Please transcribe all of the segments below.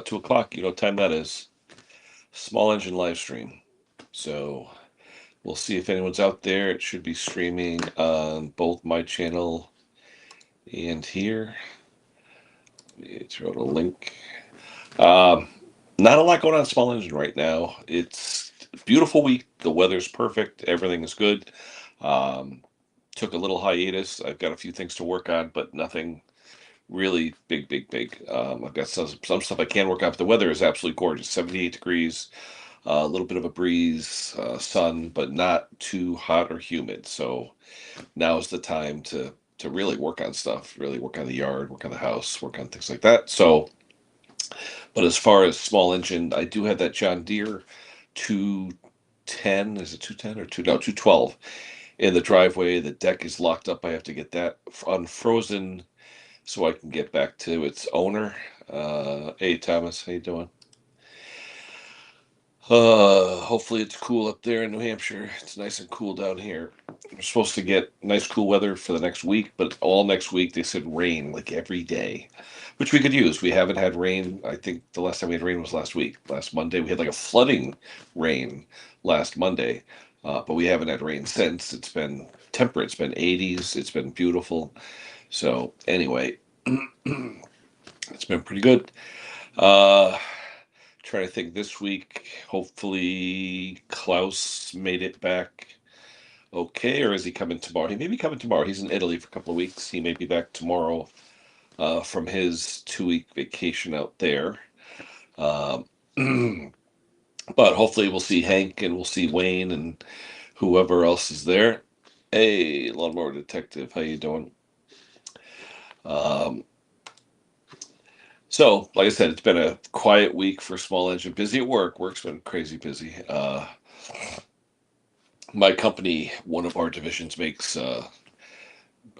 about 2 o'clock. You know what time that is. Small engine live stream. So we'll see if anyone's out there. It should be streaming on both my channel and here. Let me throw out a link. Um, Not a lot going on Small Engine right now. It's a beautiful week. The weather's perfect. Everything is good. Um, Took a little hiatus. I've got a few things to work on, but nothing really big. I've got some stuff I can work on, but the weather is absolutely gorgeous. 78 degrees, a little bit of a breeze, sun, but not too hot or humid. So now's the time to really work on stuff, really work on the yard, work on the house, work on things like that. So, but as far as small engine, I do have that John Deere 210. Is it 210 or 2? No, 212 in the driveway. The deck is locked up. I have to get that unfrozen so I can get back to its owner. Hey Thomas, how you doing? Hopefully it's cool up there in New Hampshire. It's nice and cool down here. We're supposed to get nice cool weather for the next week, but all next week they said rain like every day, which we could use. We haven't had rain. I think the last time we had rain was last week. Last Monday we had like a flooding rain last Monday, but we haven't had rain since. It's been temperate. It's been 80s. It's been beautiful. So anyway, it's been pretty good. Uh, Trying to think this week. Hopefully, Klaus made it back okay, or is he coming tomorrow? He may be coming tomorrow. He's in Italy for a couple of weeks. He may be back tomorrow from his 2 week vacation out there. Um, but hopefully, we'll see Hank and we'll see Wayne and whoever else is there. Hey, Lawnmower Detective, how you doing? Um, So, like I said, it's been a quiet week for Small Engine. Busy at work. Work's been crazy busy. My company, one of our divisions, makes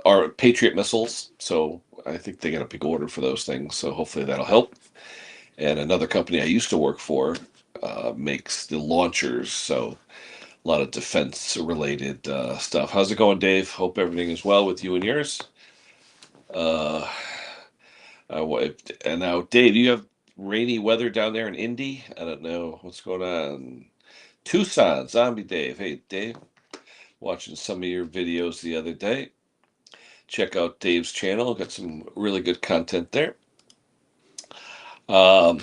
our Patriot missiles. So I think they got a big order for those things. So hopefully that'll help. And another company I used to work for makes the launchers. So a lot of defense related stuff. How's it going, Dave? Hope everything is well with you and yours. Uh, and now, Dave, you have rainy weather down there in Indy? I don't know what's going on. Tucson, Zombie Dave. Hey, Dave, watching some of your videos the other day. Check out Dave's channel. Got some really good content there. Um,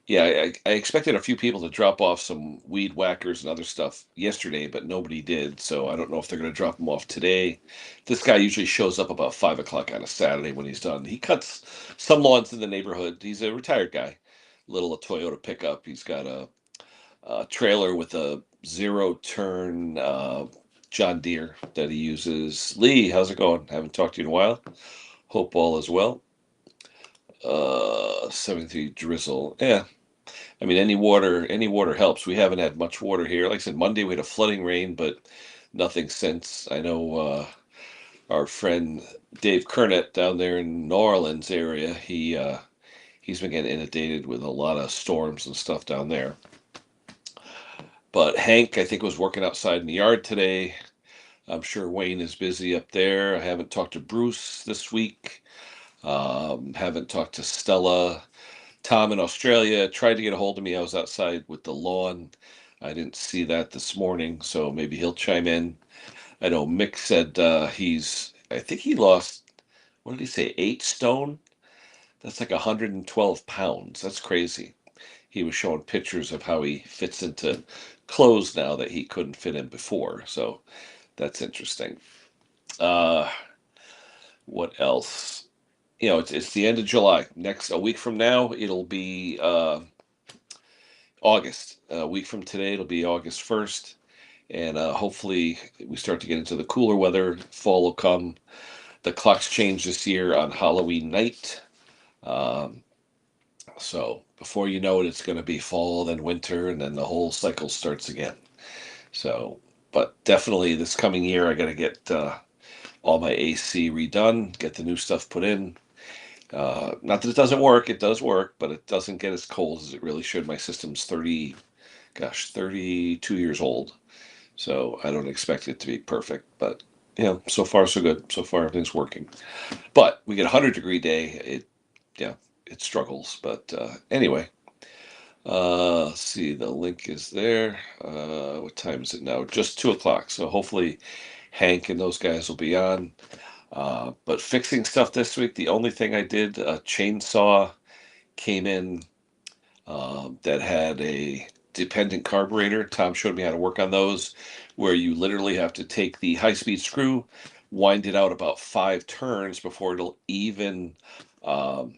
yeah, I expected a few people to drop off some weed whackers and other stuff yesterday, but nobody did. So I don't know if they're going to drop them off today. This guy usually shows up about 5 o'clock on a Saturday when he's done. He cuts some lawns in the neighborhood. He's a retired guy, little a Toyota pickup. He's got a trailer with a zero turn John Deere that he uses. Lee, how's it going? Haven't talked to you in a while. Hope all is well. 73 drizzle. Yeah, I mean, any water helps. We haven't had much water here. Like I said, Monday we had a flooding rain, but nothing since. I know our friend Dave Kernet down there in New Orleans area. He's been getting inundated with a lot of storms and stuff down there. But Hank, I think, was working outside in the yard today. I'm sure Wayne is busy up there. I haven't talked to Bruce this week. Haven't talked to Stella. Tom in Australia tried to get a hold of me. I was outside with the lawn. I didn't see that this morning, so maybe he'll chime in. I know Mick said I think he lost, what did he say, 8 stone? That's like 112 pounds. That's crazy. He was showing pictures of how he fits into clothes now that he couldn't fit in before. So that's interesting. Uh, what else? You know, it's the end of July. Next, a week from now, it'll be August. A week from today, it'll be August 1st. And hopefully, we start to get into the cooler weather. Fall will come. The clocks change this year on Halloween night. Um, so before you know it, it's going to be fall, then winter, and then the whole cycle starts again. So, but definitely this coming year, I got to get all my AC redone, get the new stuff put in. Not that it doesn't work, it does work, but it doesn't get as cold as it really should. My system's 32 years old. So I don't expect it to be perfect, but so far so good. So far everything's working. But we get a 100-degree day. Yeah, it struggles. But anyway, let's see. The link is there. What time is it now? Just 2 o'clock. So hopefully Hank and those guys will be on. But fixing stuff this week, the only thing I did, a chainsaw came in that had a dependent carburetor. Tom showed me how to work on those, where you literally have to take the high-speed screw, wind it out about 5 turns before it'll even um,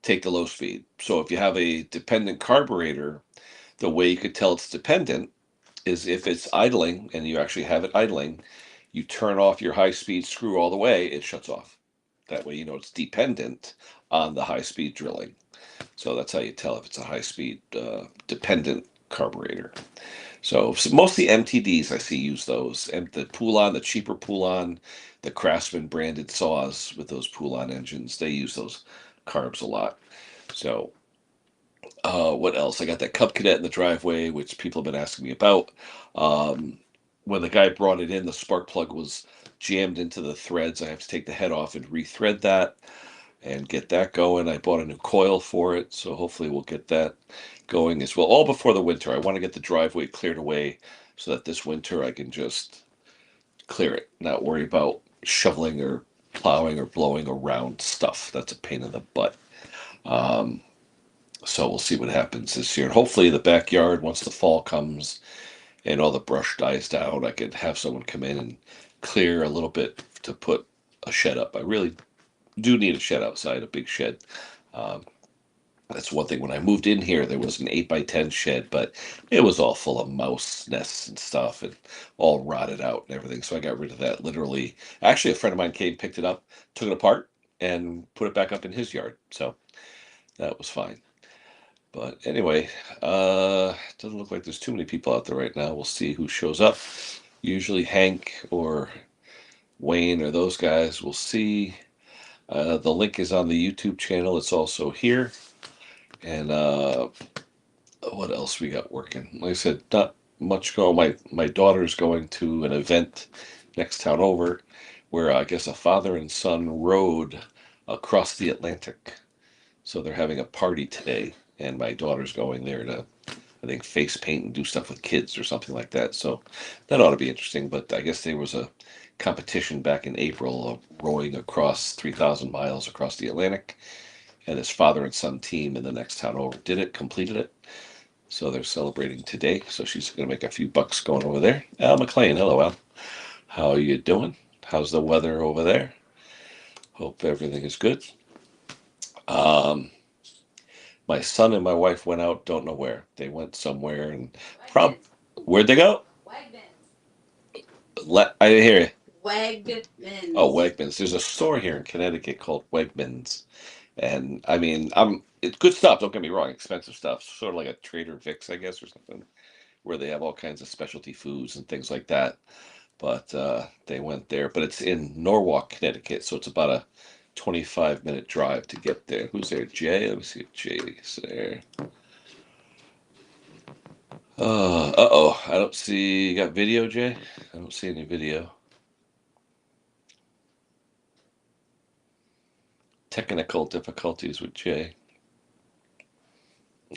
take the low speed. So if you have a dependent carburetor, the way you could tell it's dependent is if it's idling and you actually have it idling, you turn off your high-speed screw all the way, it shuts off. That way you know it's dependent on the high-speed drilling. So that's how you tell if it's a high-speed dependent carburetor. So most of the MTDs I see use those, and the Poulon, the cheaper Poulon, the Craftsman branded saws with those Poulon engines, they use those carbs a lot. So what else? I got that Cub Cadet in the driveway, which people have been asking me about. Um, when the guy brought it in, the spark plug was jammed into the threads. I have to take the head off and rethread that and get that going. I bought a new coil for it, so hopefully we'll get that going as well. All before the winter. I want to get the driveway cleared away so that this winter I can just clear it, not worry about shoveling or plowing or blowing around stuff. That's a pain in the butt. Um, so we'll see what happens this year. And hopefully the backyard, once the fall comes and all the brush dies down, I could have someone come in and clear a little bit to put a shed up. I really do need a shed outside, a big shed. Um, that's one thing. When I moved in here, there was an 8x10 shed, but it was all full of mouse nests and stuff and all rotted out and everything. So I got rid of that literally. Actually, a friend of mine came, picked it up, took it apart, and put it back up in his yard. So that was fine. But anyway, doesn't look like there's too many people out there right now. We'll see who shows up. Usually Hank or Wayne or those guys. We'll see. The link is on the YouTube channel. It's also here. And what else we got working? Like I said, not much going. My daughter's going to an event next town over, where I guess a father and son rode across the Atlantic. So they're having a party today, and my daughter's going there to, I think, face paint and do stuff with kids or something like that. So that ought to be interesting. But I guess there was a competition back in April of rowing across 3,000 miles across the Atlantic, and his father and son team in the next town over did it, completed it. So they're celebrating today. So she's going to make a few bucks going over there. Al McLean, hello, Al. How are you doing? How's the weather over there? Hope everything is good. Um, my son and my wife went out, don't know where. They went somewhere and prob where'd they go? I didn't hear you. Wegmans. Oh, Wegmans. There's a store here in Connecticut called Wegmans. And I mean, it's good stuff, don't get me wrong, expensive stuff. Sort of like a Trader Vic's, I guess, or something, where they have all kinds of specialty foods and things like that. But they went there. But it's in Norwalk, Connecticut, so it's about a 25-minute drive to get there. Who's there? Jay? Let me see if Jay's there. Uh-oh. I don't see. You got video, Jay? I don't see any video. Technical difficulties with Jay.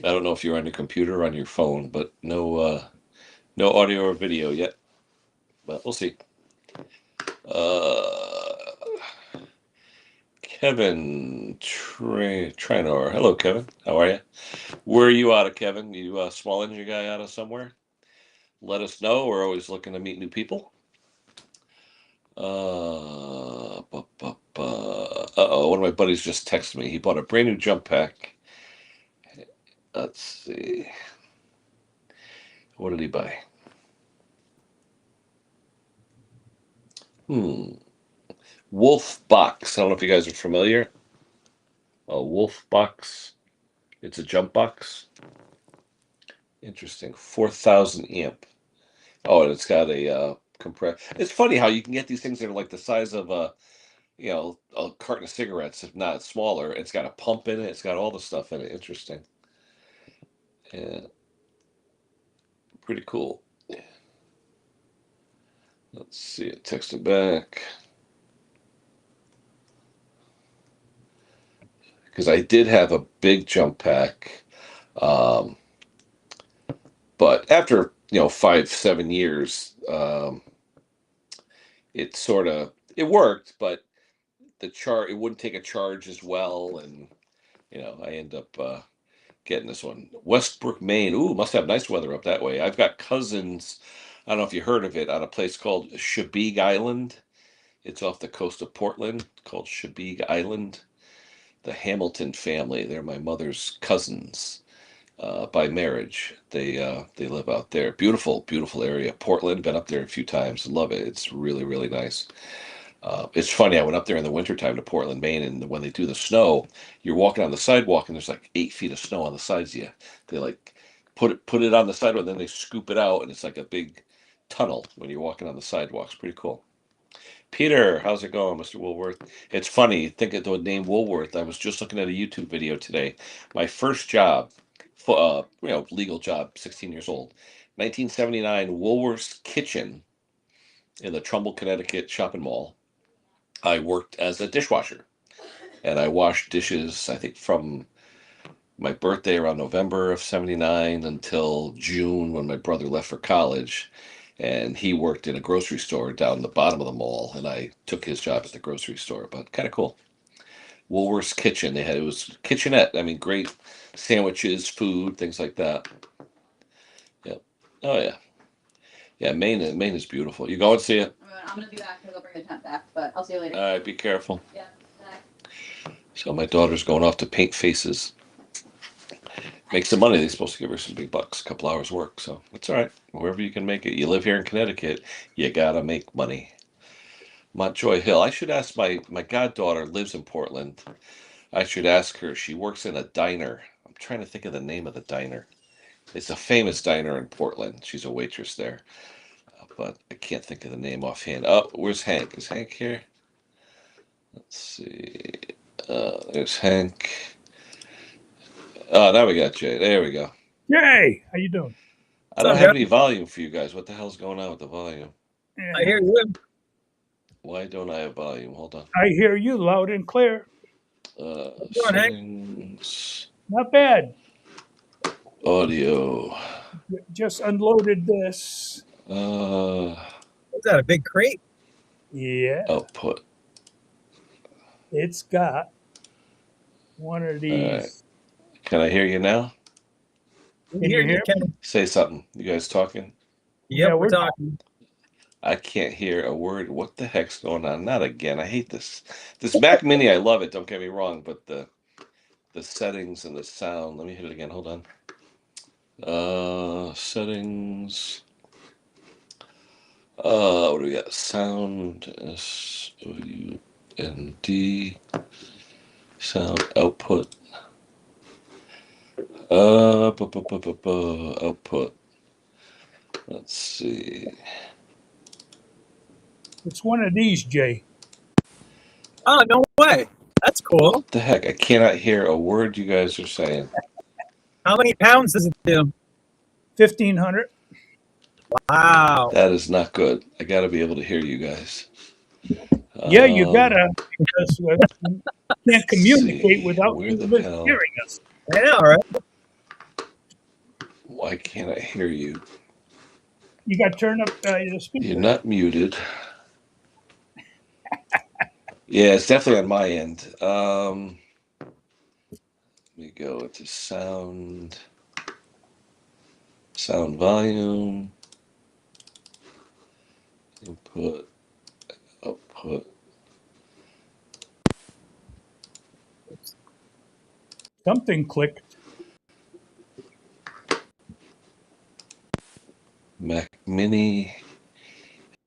I don't know if you're on your computer or on your phone, but no audio or video yet. But we'll see. Uh, Kevin Trinor. Hello, Kevin. How are you? Where are you out of, Kevin? You a small engine guy out of somewhere? Let us know. We're always looking to meet new people. Uh-oh, one of my buddies just texted me. He bought a brand new jump pack. Let's see. What did he buy? Wolf Box. I don't know if you guys are familiar. A Wolf Box. It's a jump box. Interesting. 4,000 amp. Oh, and it's got a compress. It's funny how you can get these things that are like the size of a carton of cigarettes, if not smaller. It's got a pump in it. It's got all the stuff in it. Interesting. Yeah, pretty cool. Let's see it. Text it back. because I did have a big jump pack, um, but after 5, 7 years, it sort of it worked, but it wouldn't take a charge as well, and I end up getting this one. Westbrook, Maine. Ooh, must have nice weather up that way. I've got cousins. I don't know if you heard of it, on a place called Chebeague Island. It's off the coast of Portland, called Chebeague Island. The Hamilton family. They're my mother's cousins by marriage. They live out there. Beautiful, beautiful area. Portland. Been up there a few times. Love it. It's really, really nice. It's funny. I went up there in the wintertime to Portland, Maine, and when they do the snow, you're walking on the sidewalk and there's like 8 feet of snow on the sides of you. They like put it on the sidewalk, and then they scoop it out, and it's like a big tunnel when you're walking on the sidewalk. It's pretty cool. Peter, how's it going, Mr. Woolworth? It's funny, think of the name Woolworth. I was just looking at a YouTube video today. My first job, legal job, 16 years old, 1979, Woolworth's kitchen in the Trumbull, Connecticut shopping mall. I worked as a dishwasher, and I washed dishes, I think, from my birthday around November of 79 until June when my brother left for college. And he worked in a grocery store down the bottom of the mall, and I took his job at the grocery store. But kind of cool. Woolworth's Kitchen. It was kitchenette. I mean, great sandwiches, food, things like that. Yeah. Oh yeah. Yeah. Maine is beautiful. You go and see it. I'm gonna be back because I'll bring the tent back, but I'll see you later. All right. Be careful. Yeah. Bye. So my daughter's going off to paint faces. Make some money. They're supposed to give her some big bucks, a couple hours work. So it's all right. Wherever you can make it. You live here in Connecticut, you gotta make money. Montjoy Hill. I should ask my goddaughter lives in Portland. I should ask her. She works in a diner. I'm trying to think of the name of the diner. It's a famous diner in Portland. She's a waitress there, but I can't think of the name offhand. Oh, where's Hank? Is Hank here? Let's see. There's Hank. Oh, now we got Jay. There we go. Yay! How you doing? I don't have any volume for you guys. What the hell's going on with the volume? I hear you. Why don't I have volume? Hold on. I hear you loud and clear. Settings. Not bad. Audio. Just unloaded this. Is that a big crate? Yeah. Output. It's got one of these. Right. Can I hear you now? Can you hear me? Say something. You guys talking? Yep, we're talking. I can't hear a word. What the heck's going on? Not again. I hate this. This Mac Mini, I love it. Don't get me wrong, but the settings and the sound. Let me hit it again. Hold on. Settings. What do we got? Sound. SOUND. Sound output. Output. Let's see. It's one of these, Jay. Oh, no way. That's cool. What the heck? I cannot hear a word you guys are saying. How many pounds does it do? 1,500. Wow. That is not good. I got to be able to hear you guys. Yeah, you gotta. Because we can't communicate without you hearing us. Yeah, all right. Why can't I hear you? You got to turn up the speaker. You're not muted. Yeah, it's definitely on my end. Let me go into sound volume, input, output. Something clicked. Mac Mini.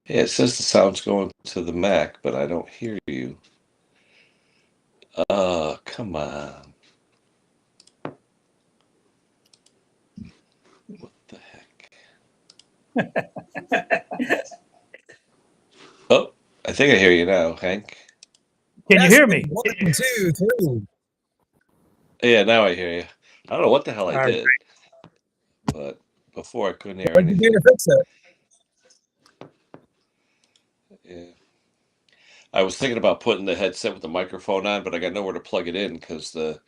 Yeah, it says the sound's going to the Mac, but I don't hear you. Come on. What the heck? Oh, I think I hear you now, Hank. Can you hear me? 1, 2, 3. Yeah, now I hear you. I don't know what the hell I All did, right. but before I couldn't hear What did you anything. do to fix it? Yeah. I was thinking about putting the headset with the microphone on, but I got nowhere to plug it in because the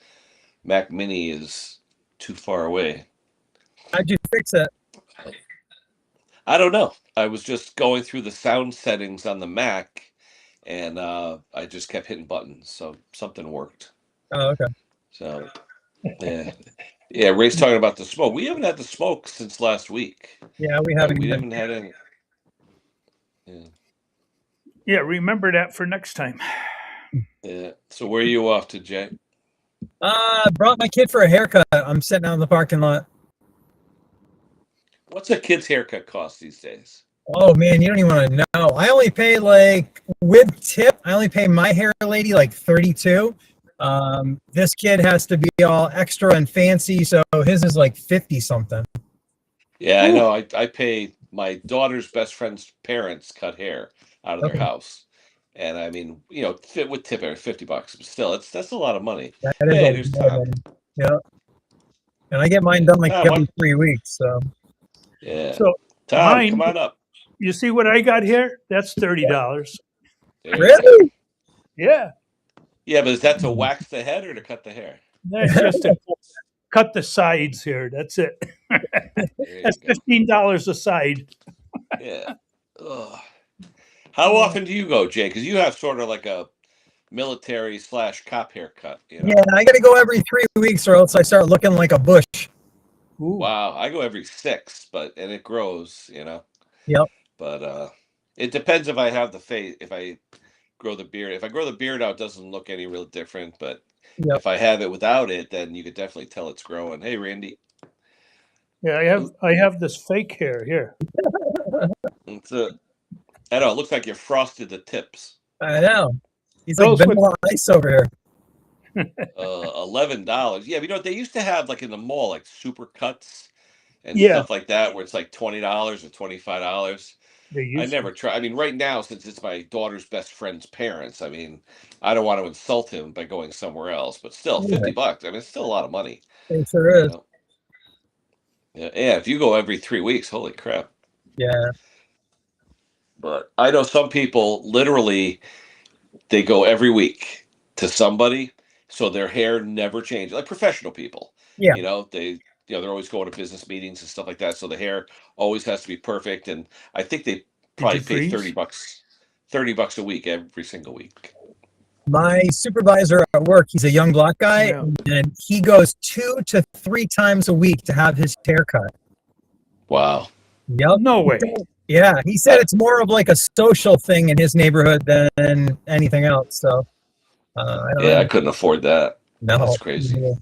Mac Mini is too far away. How'd you fix it? I don't know. I was just going through the sound settings on the Mac, and I just kept hitting buttons, so something worked. Oh, okay. So yeah, yeah. Ray's talking about the smoke. We haven't had the smoke since last week. Yeah, we haven't. We even- haven't had any. Yeah. Yeah, remember that for next time. Yeah. So where are you off to, Jay? Brought my kid for a haircut. I'm sitting out in the parking lot. What's a kid's haircut cost these days? Oh man, you don't even want to know. I only pay like with tip. I only pay my hair lady like 32. This kid has to be all extra and fancy, so his is like 50 something. Yeah, I know. I pay my daughter's best friend's parents cut hair out of their Okay. house, and I mean, fit with tip $50, but still, that's a lot of money. That is Hey, a there's lot of Tom. money. Yeah, and I get mine done like Tom, every 3 weeks. So Yeah. So Tom, mine- come on up. you see what I got here? That's $30. There you go. really, Yeah, Yeah, but is that to wax the head or to cut the hair? that's just to cut the sides here. That's it. There you That's go. $15 a side. Yeah. Ugh. How often do you go, Jay? Because you have sort of like a military/cop haircut. yeah, I got to go every 3 weeks, or else I start looking like a bush. Ooh. Wow, I go every 6, and it grows. Yep. But it depends if I have the face. If I grow the beard, if I grow the beard out, it doesn't look any real different. But Yep. if I have it without it, then you could definitely tell it's growing. Hey, Randy, Yeah, I have this fake hair here. I know it looks like you frosted the tips. I know. He's Those like with- vanilla ice over here. $11. Yeah, they used to have like in the mall like super cuts and Yeah. stuff like that where it's like $20 or $25. They I used never try. I mean, right now, since it's my daughter's best friend's parents, I mean, I don't want to insult him by going somewhere else, but still, Yeah. $50. I mean, it's still a lot of money. It sure you is. know? Yeah, if you go every 3 weeks, holy crap. Yeah. But I know some people literally they go every week to somebody, so their hair never changes. Like professional people. Yeah. They're always going to business meetings and stuff like that, so the hair always has to be perfect. And I think they probably you pay freeze? $30 a week every single week. My supervisor at work, he's a young black guy, Yeah. and he goes 2 to 3 times a week to have his hair cut. Wow. Yep. No way. Yeah, he said it's more of like a social thing in his neighborhood than anything else. So, I don't Yeah, I know. couldn't afford that. No. That's crazy. Yeah.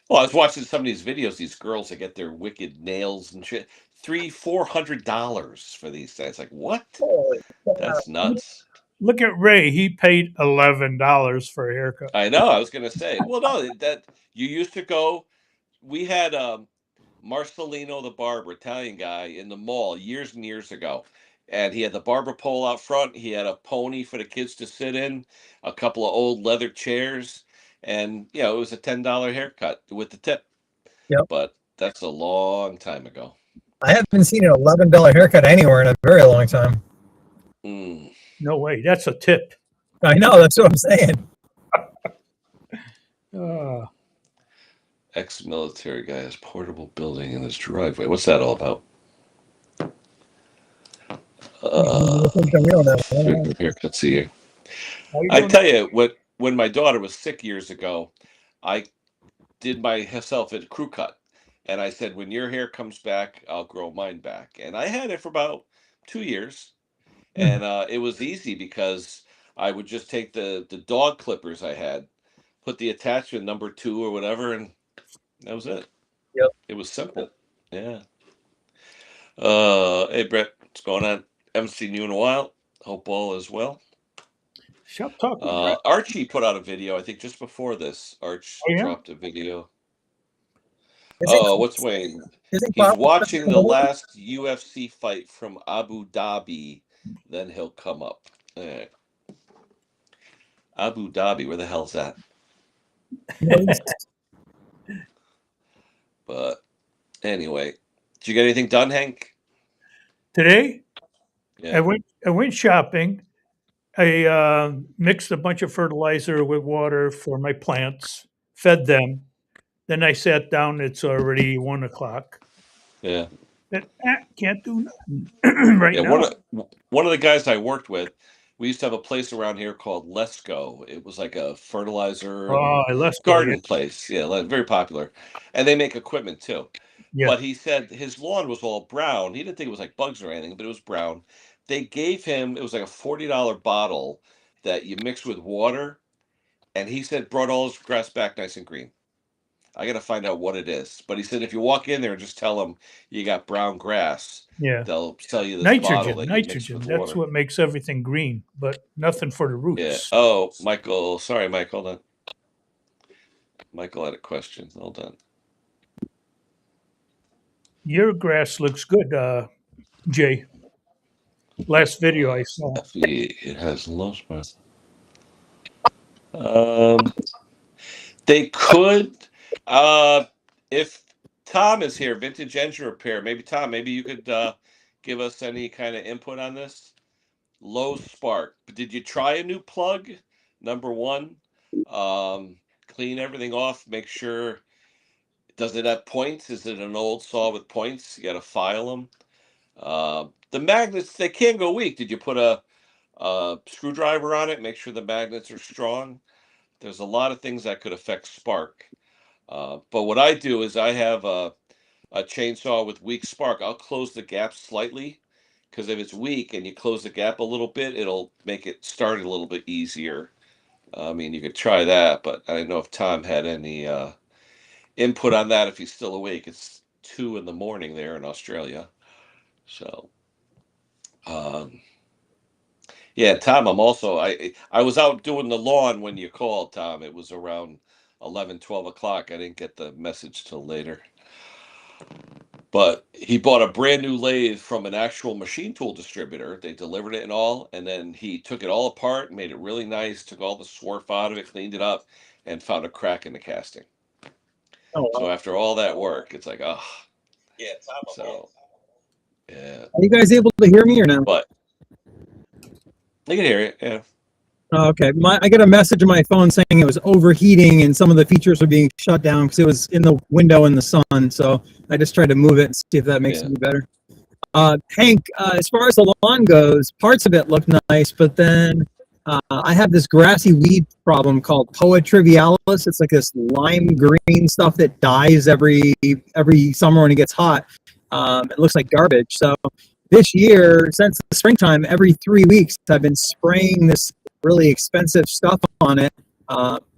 Well, I was watching some of these videos, these girls that get their wicked nails and shit. $300-$400 for these things. Like, what? Holy crap. That's nuts. Look at Ray. He paid $11 for a haircut. I know. I was gonna say. Well, no, that you used to go. We had Marcelino the barber, Italian guy, in the mall years and years ago, and he had the barber pole out front. He had a pony for the kids to sit in, a couple of old leather chairs, and it was a $10 haircut with the tip. Yep. But that's a long time ago. I haven't seen an $11 haircut anywhere in a very long time. Mm. No way. That's a tip. I know, that's what I'm saying. Ex-military guy has portable building in his driveway. What's that all about? Haircuts here. How you I doing? tell you, when my daughter was sick years ago, I did myself a crew cut, and I said, when your hair comes back, I'll grow mine back. And I had it for about 2 years, and it was easy because I would just take the dog clippers I had, put the attachment number 2 or whatever, and that was it. Yep. It was simple. Yeah. Hey Brett, what's going on? Haven't seen you in a while. Hope all is well. Shut talking. Archie put out a video, I think just before this. Arch Oh, yeah? dropped a video. Is it- Oh, what's Wayne? is it He's Bob- watching the last UFC fight from Abu Dhabi, then he'll come up. All right. Abu Dhabi, where the hell's that? But anyway, did you get anything done, Hank? Today, Yeah. I went shopping, I mixed a bunch of fertilizer with water for my plants, fed them. Then I sat down. It's already 1 o'clock. Yeah. Can't do nothing right Yeah. now. One of the guys I worked with, we used to have a place around here called Let's Go. It was like a fertilizer and Oh, let's go. garden place. Yeah, very popular. And they make equipment too. Yeah. But he said his lawn was all brown. He didn't think it was like bugs or anything, but it was brown. They gave him, it was like a $40 bottle that you mix with water. And he said brought all his grass back nice and green. I got to find out what it is. But he said if you walk in there and just tell them you got brown grass, Yeah. they'll sell you this bottle that you mix Nitrogen. with That's water. what makes everything green, but nothing for the roots. Yeah. Oh, Michael. Sorry, Mike. Hold on. Michael had a question. Hold on. Your grass looks good, Jay. Last video I saw. It has low spots. They could, if Tom is here, Vintage Engine Repair. Maybe Tom. Maybe you could give us any kind of input on this. Low spark. Did you try a new plug? Number one, clean everything off. Make sure. Does it have points? Is it an old saw with points? You got to file them. The magnets, they can go weak. Did you put a screwdriver on it? Make sure the magnets are strong. There's a lot of things that could affect spark. But what I do is I have a chainsaw with weak spark. I'll close the gap slightly because if it's weak and you close the gap a little bit, it'll make it start a little bit easier. I mean, you could try that, but I don't know if Tom had any input on that if he's still awake. It's 2 a.m. there in Australia. So, yeah, Tom, I was out doing the lawn when you called, Tom. It was around 11, 12 o'clock. I didn't get the message till later. But he bought a brand new lathe from an actual machine tool distributor. They delivered it and all, and then he took it all apart, made it really nice, took all the swarf out of it, cleaned it up, and found a crack in the casting. Oh, So after all that work, it's like, oh, Yeah, Tom. so yeah. Are you guys able to hear me or no? But I can hear it. Yeah. Oh, okay. I got a message on my phone saying it was overheating and some of the features were being shut down because it was in the window in the sun. So I just tried to move it and see if that makes it any better. Hank, as far as the lawn goes, parts of it look nice, but then I have this grassy weed problem called Poa trivialis. It's like this lime green stuff that dies every summer when it gets hot. It looks like garbage. So this year, since the springtime, every 3 weeks, I've been spraying this really expensive stuff on it,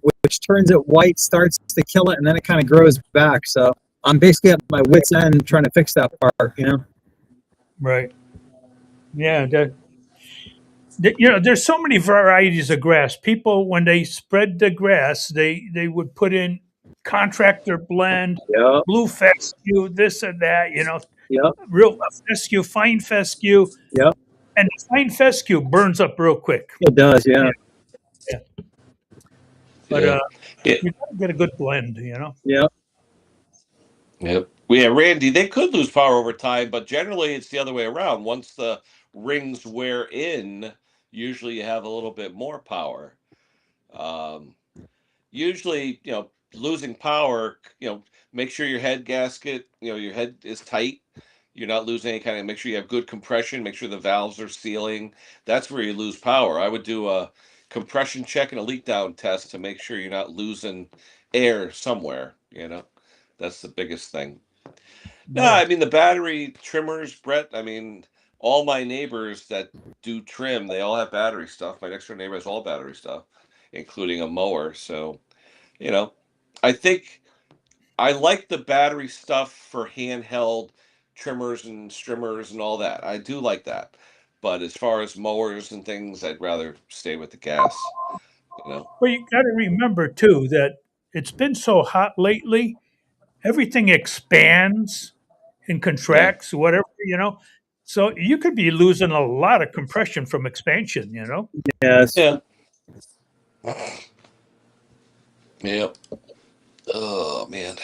which turns it white, starts to kill it, and then it kind of grows back. So I'm basically at my wit's end trying to fix that part, you know? Right. Yeah. There's so many varieties of grass. People, when they spread the grass, they would put in contractor blend, Yep. blue fescue, this and that. Yep. Real fescue, fine fescue. Yep. And the fine fescue burns up real quick. It does, yeah. But Yeah. you gotta get a good blend. Yep. Yep. Well, yeah, Randy, they could lose power over time, but generally it's the other way around. Once the rings wear in, usually you have a little bit more power. Usually, losing power, make sure your head gasket, your head is tight. You're not losing any kind of, make sure you have good compression, make sure the valves are sealing. That's where you lose power. I would do a compression check and a leak down test to make sure you're not losing air somewhere, That's the biggest thing. No, I mean, the battery trimmers, Brett, I mean, all my neighbors that do trim, they all have battery stuff. My next door neighbor has all battery stuff, including a mower. So, I think I like the battery stuff for handheld trimmers and strimmers and all that. I do like that. But as far as mowers and things, I'd rather stay with the gas, Well, you got to remember too that it's been so hot lately. Everything expands and contracts, whatever. So you could be losing a lot of compression from expansion. Yes. Yeah. Yep. Oh, man.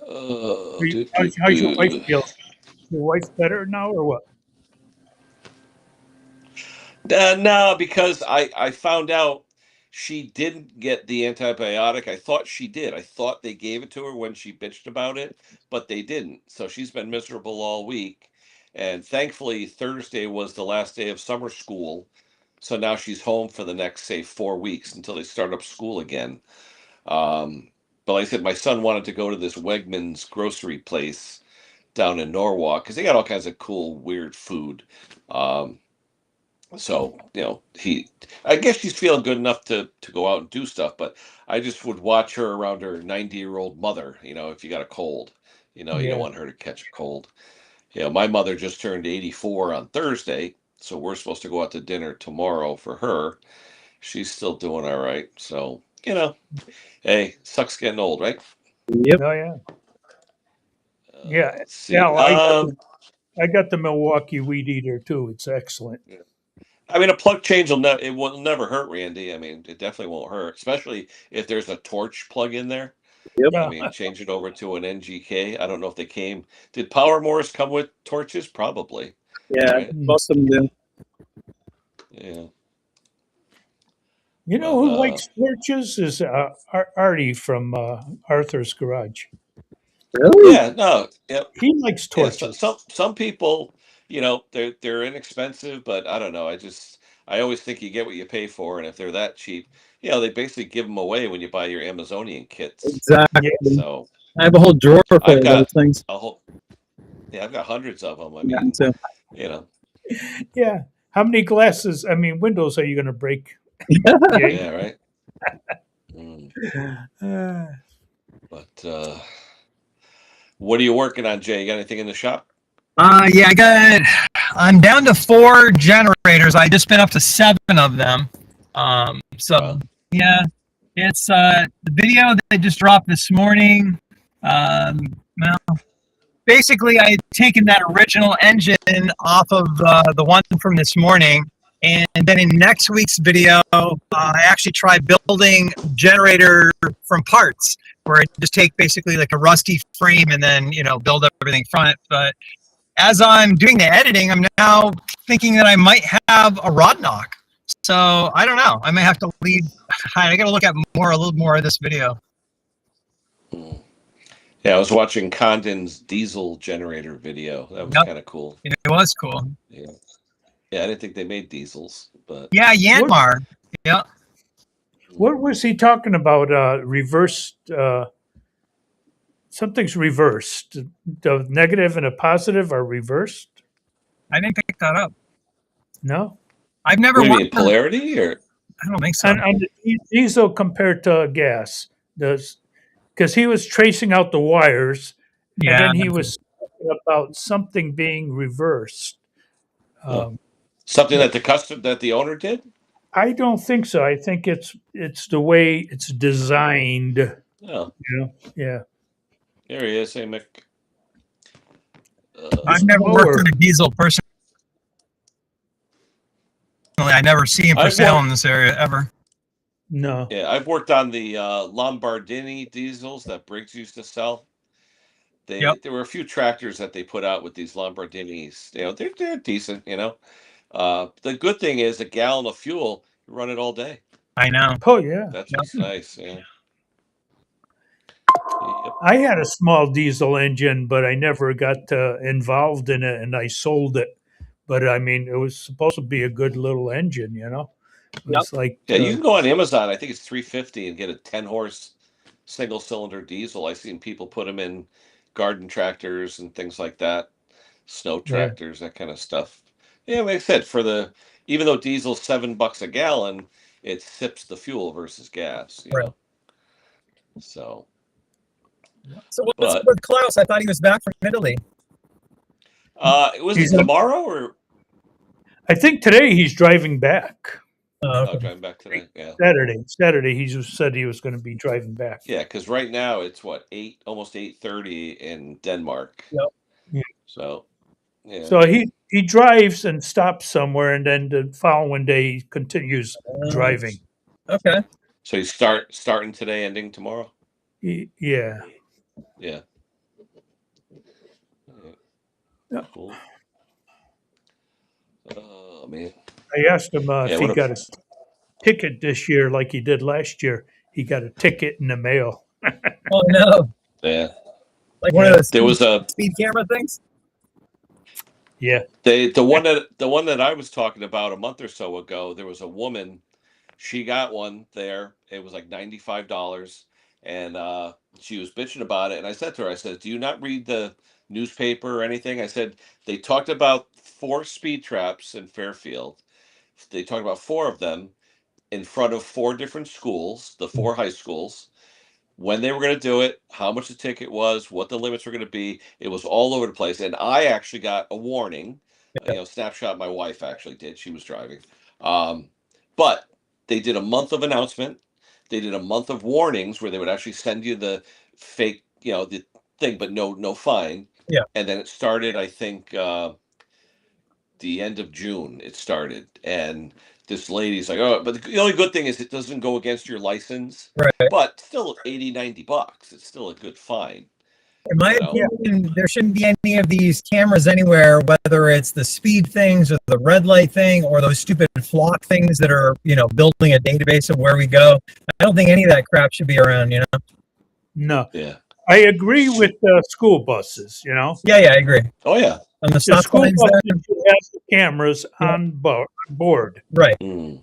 How's your wife feel? Your wife better now or what? No, because I found out she didn't get the antibiotic. I thought she did. I thought they gave it to her when she bitched about it, but they didn't. So she's been miserable all week. And thankfully, Thursday was the last day of summer school. So now she's home for the next, say, 4 weeks until they start up school again. But like I said, my son wanted to go to this Wegmans grocery place down in Norwalk because they got all kinds of cool, weird food. Um, so I guess she's feeling good enough to go out and do stuff. But I just would watch her around her 90-year-old mother. If you got a cold, you don't Yeah. want her to catch a cold. My mother just turned 84 on Thursday, so we're supposed to go out to dinner tomorrow for her. She's still doing all right. So hey, sucks getting old, right? Yep. Oh yeah. Yeah. Let's see. Yeah. I got the Milwaukee Weed Eater too. It's excellent. I mean, a plug change will never hurt, Randy. I mean, it definitely won't hurt, especially if there's a torch plug in there. Yep. I mean, change it over to an NGK. I don't know if they came. Did Power Mores come with torches? Probably. Yeah, Right. most of them do. Yeah. You know But, who likes torches is Artie from Arthur's Garage. Really? Yeah. No. Yep. He likes Yeah. torches. Some people, they're inexpensive, but I don't know. I always think you get what you pay for, and if they're that cheap, they basically give them away when you buy your Amazonian kits. Exactly. So I have a whole drawer full I've of got those things. a whole. Yeah, I've got hundreds of them. I Yeah, mean, so Yeah. How many windows are you going to break? Jay? yeah, right. Mm. Uh, But what are you working on, Jay? You got anything in the shop? Yeah, I'm down to 4 generators. I just been up to 7 of them. So Wow. yeah, it's the video that I just dropped this morning. Well, basically I had taken that original engine off of the one from this morning, and then in next week's video, I actually tried building generator from parts, where I just take basically like a rusty frame and then build up everything from it. But as I'm doing the editing, I'm now thinking that I might have a rod knock. So I don't know. I may have to leave. I got to look at a little more of this video. Mm. Yeah, I was watching Condon's diesel generator video. That was Yep. kind of cool. It was cool. Yeah. Yeah, I didn't think they made diesels, but Yeah, Yanmar. Yeah. what was he talking about? Reversed. Something's reversed. The negative and a positive are reversed. I didn't pick that up. No, I've never what do you mean, watched. polarity or? I don't think so. on the diesel compared to gas. Because he was tracing out the wires, Yeah. and then he was talking about something being reversed. Something that the owner did? I don't think so. I think it's the way it's designed. Oh, Yeah. there he is. Hey, Mick. I've never worked on a diesel personally. I never see him for I've sale worked- in this area ever. No. Yeah, I've worked on the Lombardini diesels that Briggs used to sell. Yep. There were a few tractors that they put out with these Lamborghinis. They're decent. The good thing is a gallon of fuel, you run it all day. I know. Oh yeah. That's what's nice. Yeah. Yep. I had a small diesel engine, but I never got involved in it, and I sold it. But I mean, it was supposed to be a good little engine, It's like Yeah, you can go on Amazon. I think it's $350 and get a 10-horse single-cylinder diesel. I've seen people put them in garden tractors and things like that, snow tractors, that kind of stuff. Yeah, like I said, even though diesel's $7 a gallon, it sips the fuel versus gas. Right. So. So what's with Klaus? I thought he was back from Italy. Was it tomorrow or? I think today he's driving back. Oh, driving back today. Yeah. Saturday, he just said he was going to be driving back. Yeah, because right now it's almost 8:30 in Denmark. Yep. Yeah. So. Yeah. So he drives and stops somewhere, and then the following day he continues driving. Okay. So he's starting today, ending tomorrow. Yeah. Yeah. Yeah. Cool. Oh man. I asked him Yeah, if he what got a, a ticket this year like he did last year. He got a ticket in the mail. Oh no, yeah. like one of Yeah. those There was a speed camera things. Yeah. the one that I was talking about a month or so ago. There was a woman. She got one there. It was like $95, and she was bitching about it. And I said to her, I said, "Do you not read the newspaper or anything?" I said they talked about 4 speed traps in Fairfield. They talked about 4 of them in front of 4 different schools, the 4 high schools, when they were going to do it, how much the ticket was, what the limits were going to be. It was all over the place. And I actually got a warning, snapshot my wife actually did. She was driving. Um, but they did a month of announcement. They did a month of warnings where they would actually send you the fake, the thing, but no fine. Yeah. And then it started, I think, the end of June it started, and this lady's like, "Oh, but the only good thing is it doesn't go against your license, Right. but still 80, $90. It's still a good fine." In my You know? opinion, there shouldn't be any of these cameras anywhere, whether it's the speed things or the red light thing or those stupid flock things that are, building a database of where we go. I don't think any of that crap should be around, No. Yeah. I agree with school buses, Yeah, I agree. Oh yeah. On the The stop school signs buses there. should have the cameras Yeah. on board. Right. Mm.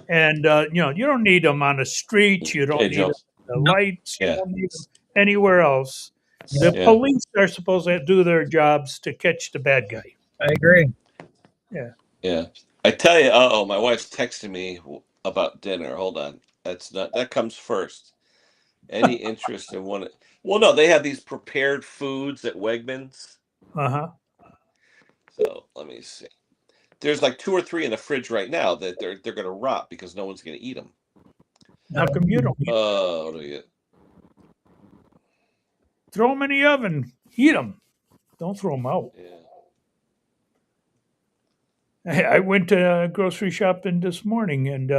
And, you don't need them on the streets. You don't Hey, need Joe. them on the lights. You Yeah. don't need them anywhere else. The Yeah. police are supposed to do their jobs to catch the bad guy. I agree. Yeah. I tell you, my wife's texting me about dinner. Hold on. That comes first. Any interest in one? Well, no, they have these prepared foods at Wegmans. Uh-huh. So let me see. There's like 2 or 3 in the fridge right now that they're going to rot because no one's going to eat them. How come you don't What do you? throw them in the oven? Eat them. Don't throw them out. Yeah. I went to grocery shopping this morning, and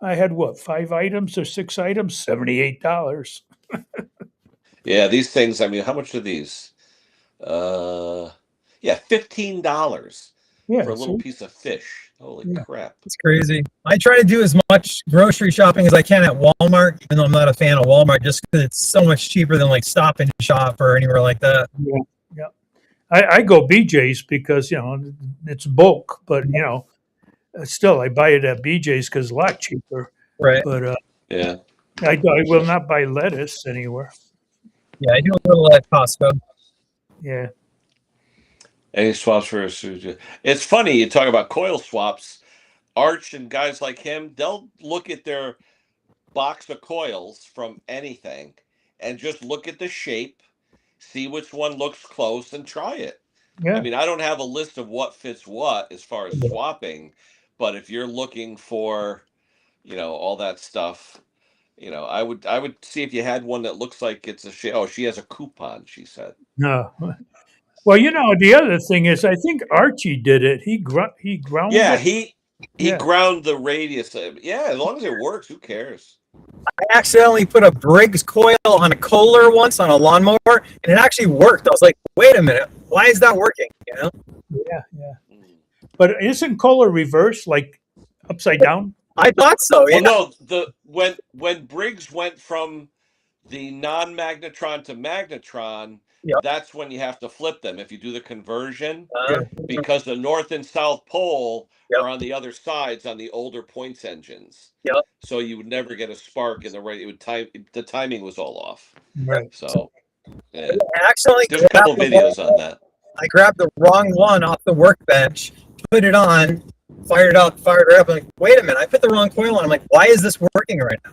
I had 5 items or 6 items, $78. Yeah, these things. I mean, how much are these? Yeah, $15 Yeah, for a little see? piece of fish. Holy Yeah. crap! It's crazy. I try to do as much grocery shopping as I can at Walmart, even though I'm not a fan of Walmart, just because it's so much cheaper than like Stop and Shop or anywhere like that. Yeah. I go BJ's because it's bulk, but still I buy it at BJ's because it's a lot cheaper. Right. But Yeah, I will not buy lettuce anywhere. Yeah, I do a little at Costco. Yeah. any swaps for? It's funny you talk about coil swaps. Arch and guys like him, they'll look at their box of coils from anything and just look at the shape, see which one looks close, and try it. Yeah. I mean, I don't have a list of what fits what as far as swapping, but if you're looking for, all that stuff, I would see if you had one that looks like it's a oh, she has a coupon, she said. No. Well, the other thing is, I think Archie did it. He ground Yeah, it. he Yeah. ground the radius. Yeah, as long as it works, who cares? I accidentally put a Briggs coil on a Kohler once on a lawnmower, and it actually worked. I was like, wait a minute, why is that working? Yeah. Mm. But isn't Kohler reversed, like upside down? I thought so. Yeah. Well, no, when Briggs went from the non-magnetron to magnetron, Yep. that's when you have to flip them if you do the conversion, Uh, because the north and south pole Yep. are on the other sides on the older points engines. Yep. So you would never get a spark in the right. It would the timing was all off. Right. So yeah. I accidentally There's a couple grabbed the videos on that. I grabbed the wrong one off the workbench, put it on, fired it up. I'm like, wait a minute, I put the wrong coil on. I'm like, why is this working right now?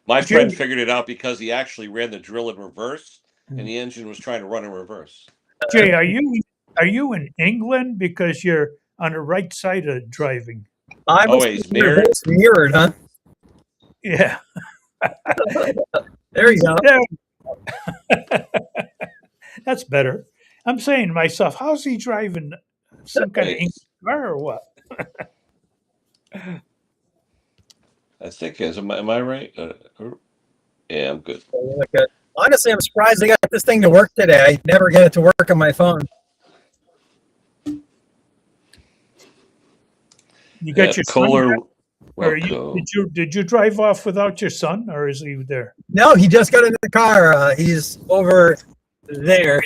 My Jim- friend figured it out because he actually ran the drill in reverse, and the engine was trying to run in reverse. Jay, are you in England because you're on the right side of driving? He's mirrored. It's mirrored, huh? Yeah. There you go. Yeah. That's better. I'm saying to myself, how's he driving some kind of English car or what? I think am I right? Yeah, I'm good. Okay. Honestly, I'm surprised I got this thing to work today. I never get it to work on my phone. You got your son Kohler. back? Or Welcome. did you drive off without your son, or is he there? No, he just got in the car. He's over there.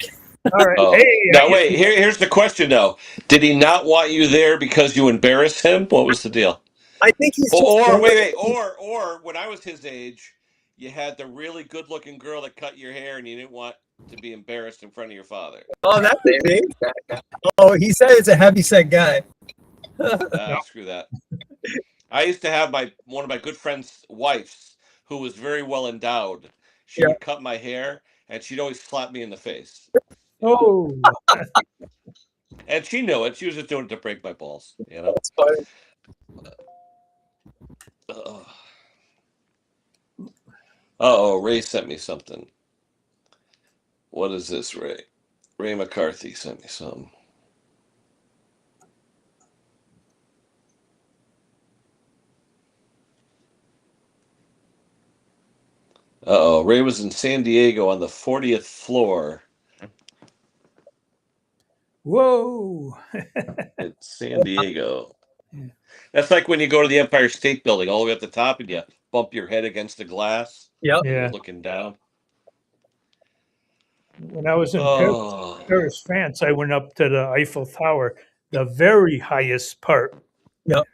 All right. Oh, Hey, now wait. Here's the question though. Did he not want you there because you embarrassed him? What was the deal? I think he's just Or wait, or when I was his age, you had the really good-looking girl that cut your hair, and you didn't want to be embarrassed in front of your father. Oh, that's it. Oh, he said it's a heavy-set guy. Screw that. I used to have one of my good friends' wives who was very well endowed. She would cut my hair, and she'd always slap me in the face. Oh, And she knew it. She was just doing it to break my balls. That's funny. Uh-oh, Ray sent me something. What is this, Ray? Ray McCarthy sent me something. Uh-oh, Ray was in San Diego on the 40th floor. whoa! It's San Diego. That's like when you go to the Empire State Building all the way up the top and you bump your head against the glass. Yep. Yeah. You're looking down. When I was in Paris, France, I went up to the Eiffel Tower, the very highest part. Yep.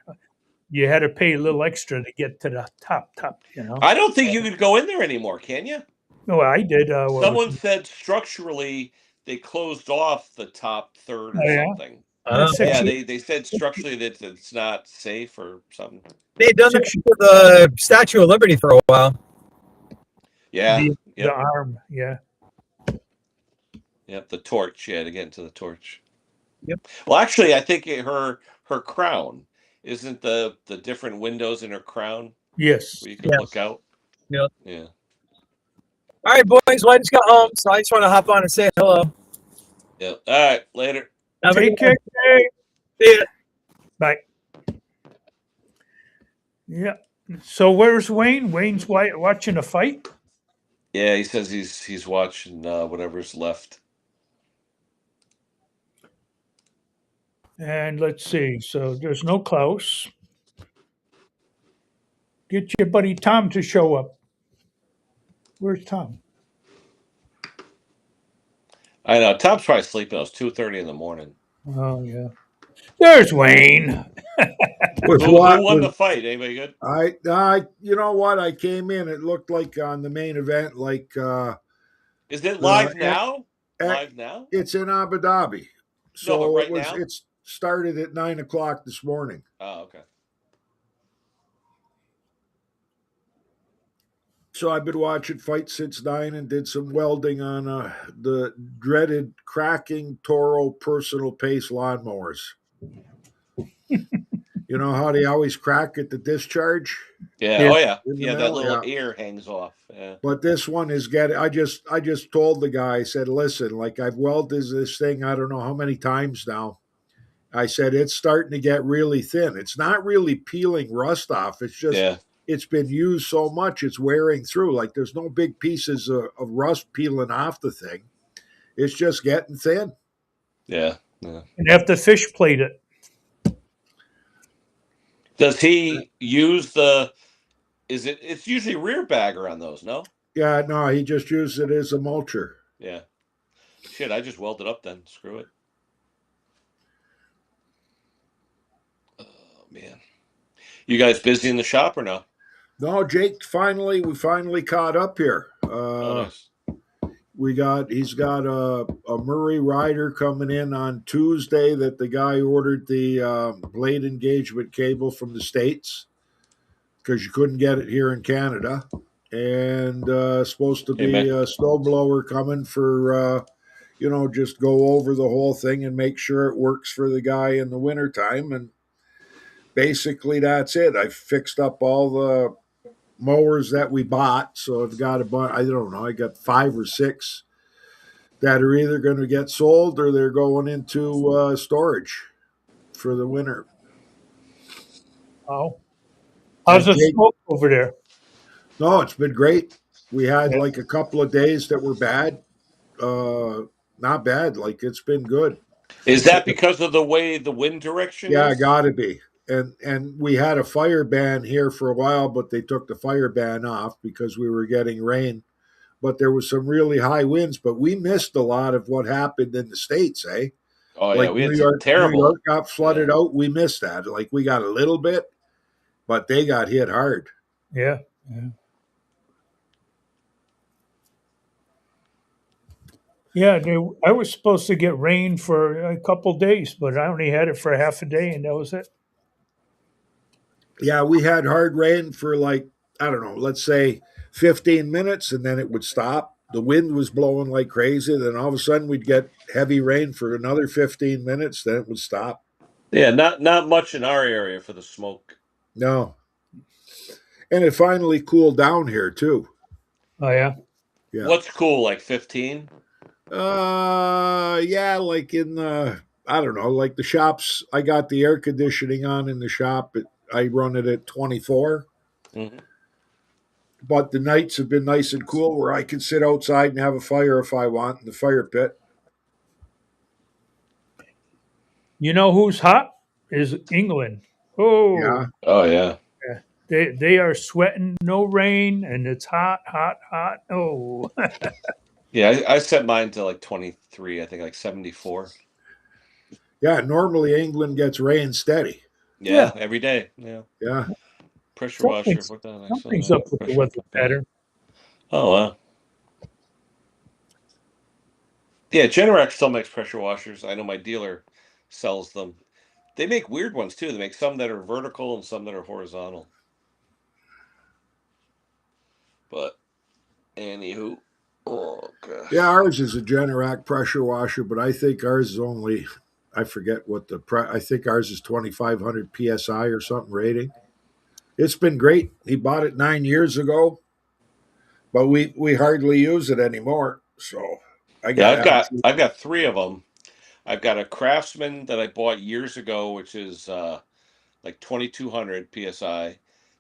You had to pay a little extra to get to the top. You know. I don't think you could go in there anymore, can you? No, I did. Someone said structurally they closed off the top third or something. Yeah, they said structurally that it's not safe or something. They've done that with the Statue of Liberty for a while. Yeah. The arm, yeah. Yep, the torch. Yeah, to get into the torch. Yep. Well, actually, I think her crown isn't the different windows in her crown. Yes. Where you can look out. Yep. Yeah. All right, boys. Well, I just got home, so I just want to hop on and say hello. Yeah. All right. Later. Take care. See ya. Bye. Yeah. So where's Wayne? Wayne's watching a fight? Yeah, he says he's watching whatever's left. And let's see. So there's no Klaus. Get your buddy Tom to show up. Where's Tom? I know. Tom's probably sleeping. It was 2:30 in the morning. Oh, yeah. There's Wayne. Who won the fight? Anybody good? I you know what? I came in. It looked like on the main event, like. Is it live now? Live now? It's in Abu Dhabi. So no, but now? It started at 9:00 this morning. Oh, okay. So I've been watching fights since 9 and did some welding on the dreaded cracking Toro personal pace lawnmowers. You know how they always crack at the discharge? Yeah. Oh yeah. Yeah, that little ear hangs off. Yeah. But this one is getting. I just told the guy. I said, "Listen, like I've welded this thing. I don't know how many times now." I said it's starting to get really thin. It's not really peeling rust off. It's just it's been used so much. It's wearing through. Like there's no big pieces of rust peeling off the thing. It's just getting thin. Yeah. Yeah. And have to fish plate it. Does he use it's usually rear bagger on those, no? Yeah, no, he just used it as a mulcher. Yeah. Shit, I just welded up then. Screw it. Oh man. You guys busy in the shop or no? No, Jake, we finally caught up here. Nice. He's got a Murray rider coming in on Tuesday that the guy ordered the blade engagement cable from the States because you couldn't get it here in Canada. And supposed to be a snowblower coming for, just go over the whole thing and make sure it works for the guy in the wintertime. And basically that's it. I fixed up all the mowers that we bought. So I've got I got 5 or 6 that are either going to get sold or they're going into storage for the winter. Oh, how's the smoke over there? No, it's been great. We had like a couple of days that were bad. Not bad. Like it's been good. Is that because of the way the wind direction Yeah, is? gotta be. and we had a fire ban here for a while, but they took the fire ban off because we were getting rain. But there was some really high winds, but we missed a lot of what happened in the States, eh? Oh yeah, Like we had New some York, terrible. New York got flooded out. We missed that. Like we got a little bit, but they got hit hard. Yeah. Yeah. Yeah, I was supposed to get rain for a couple days, but I only had it for half a day, and that was it. Yeah, we had hard rain for like, I don't know, let's say 15 minutes, and then it would stop. The wind was blowing like crazy. Then all of a sudden we'd get heavy rain for another 15 minutes, then it would stop. Yeah, not much in our area for the smoke. No. And it finally cooled down here too. Oh yeah. Yeah. What's cool, like 15? Yeah, like in the, I don't know, like the shops. I got the air conditioning on in the shop. I run it at 24. Mhm. But the nights have been nice and cool where I can sit outside and have a fire if I want in the fire pit. You know who's hot? Is England. Oh, Yeah. Oh yeah. they are sweating, no rain, and it's hot, hot, hot. Oh, Yeah, I set mine to like 23, I think like 74. Yeah. Normally England gets rain steady. Yeah, every day. Yeah. Yeah. Pressure washer. something's, What the heck? something's up with the Pressure weather pump. pattern. Oh wow. Yeah, Generac still makes pressure washers. I know my dealer sells them. They make weird ones too. They make some that are vertical and some that are horizontal. But anywho, oh gosh. Yeah. Ours is a Generac pressure washer, but I think ours is only, I forget what I think ours is 2,500 PSI or something rating. It's been great. He bought it 9 years ago, but we hardly use it anymore. So I Yeah, got I've got three of them. I've got a Craftsman that I bought years ago, which is like 2,200 psi.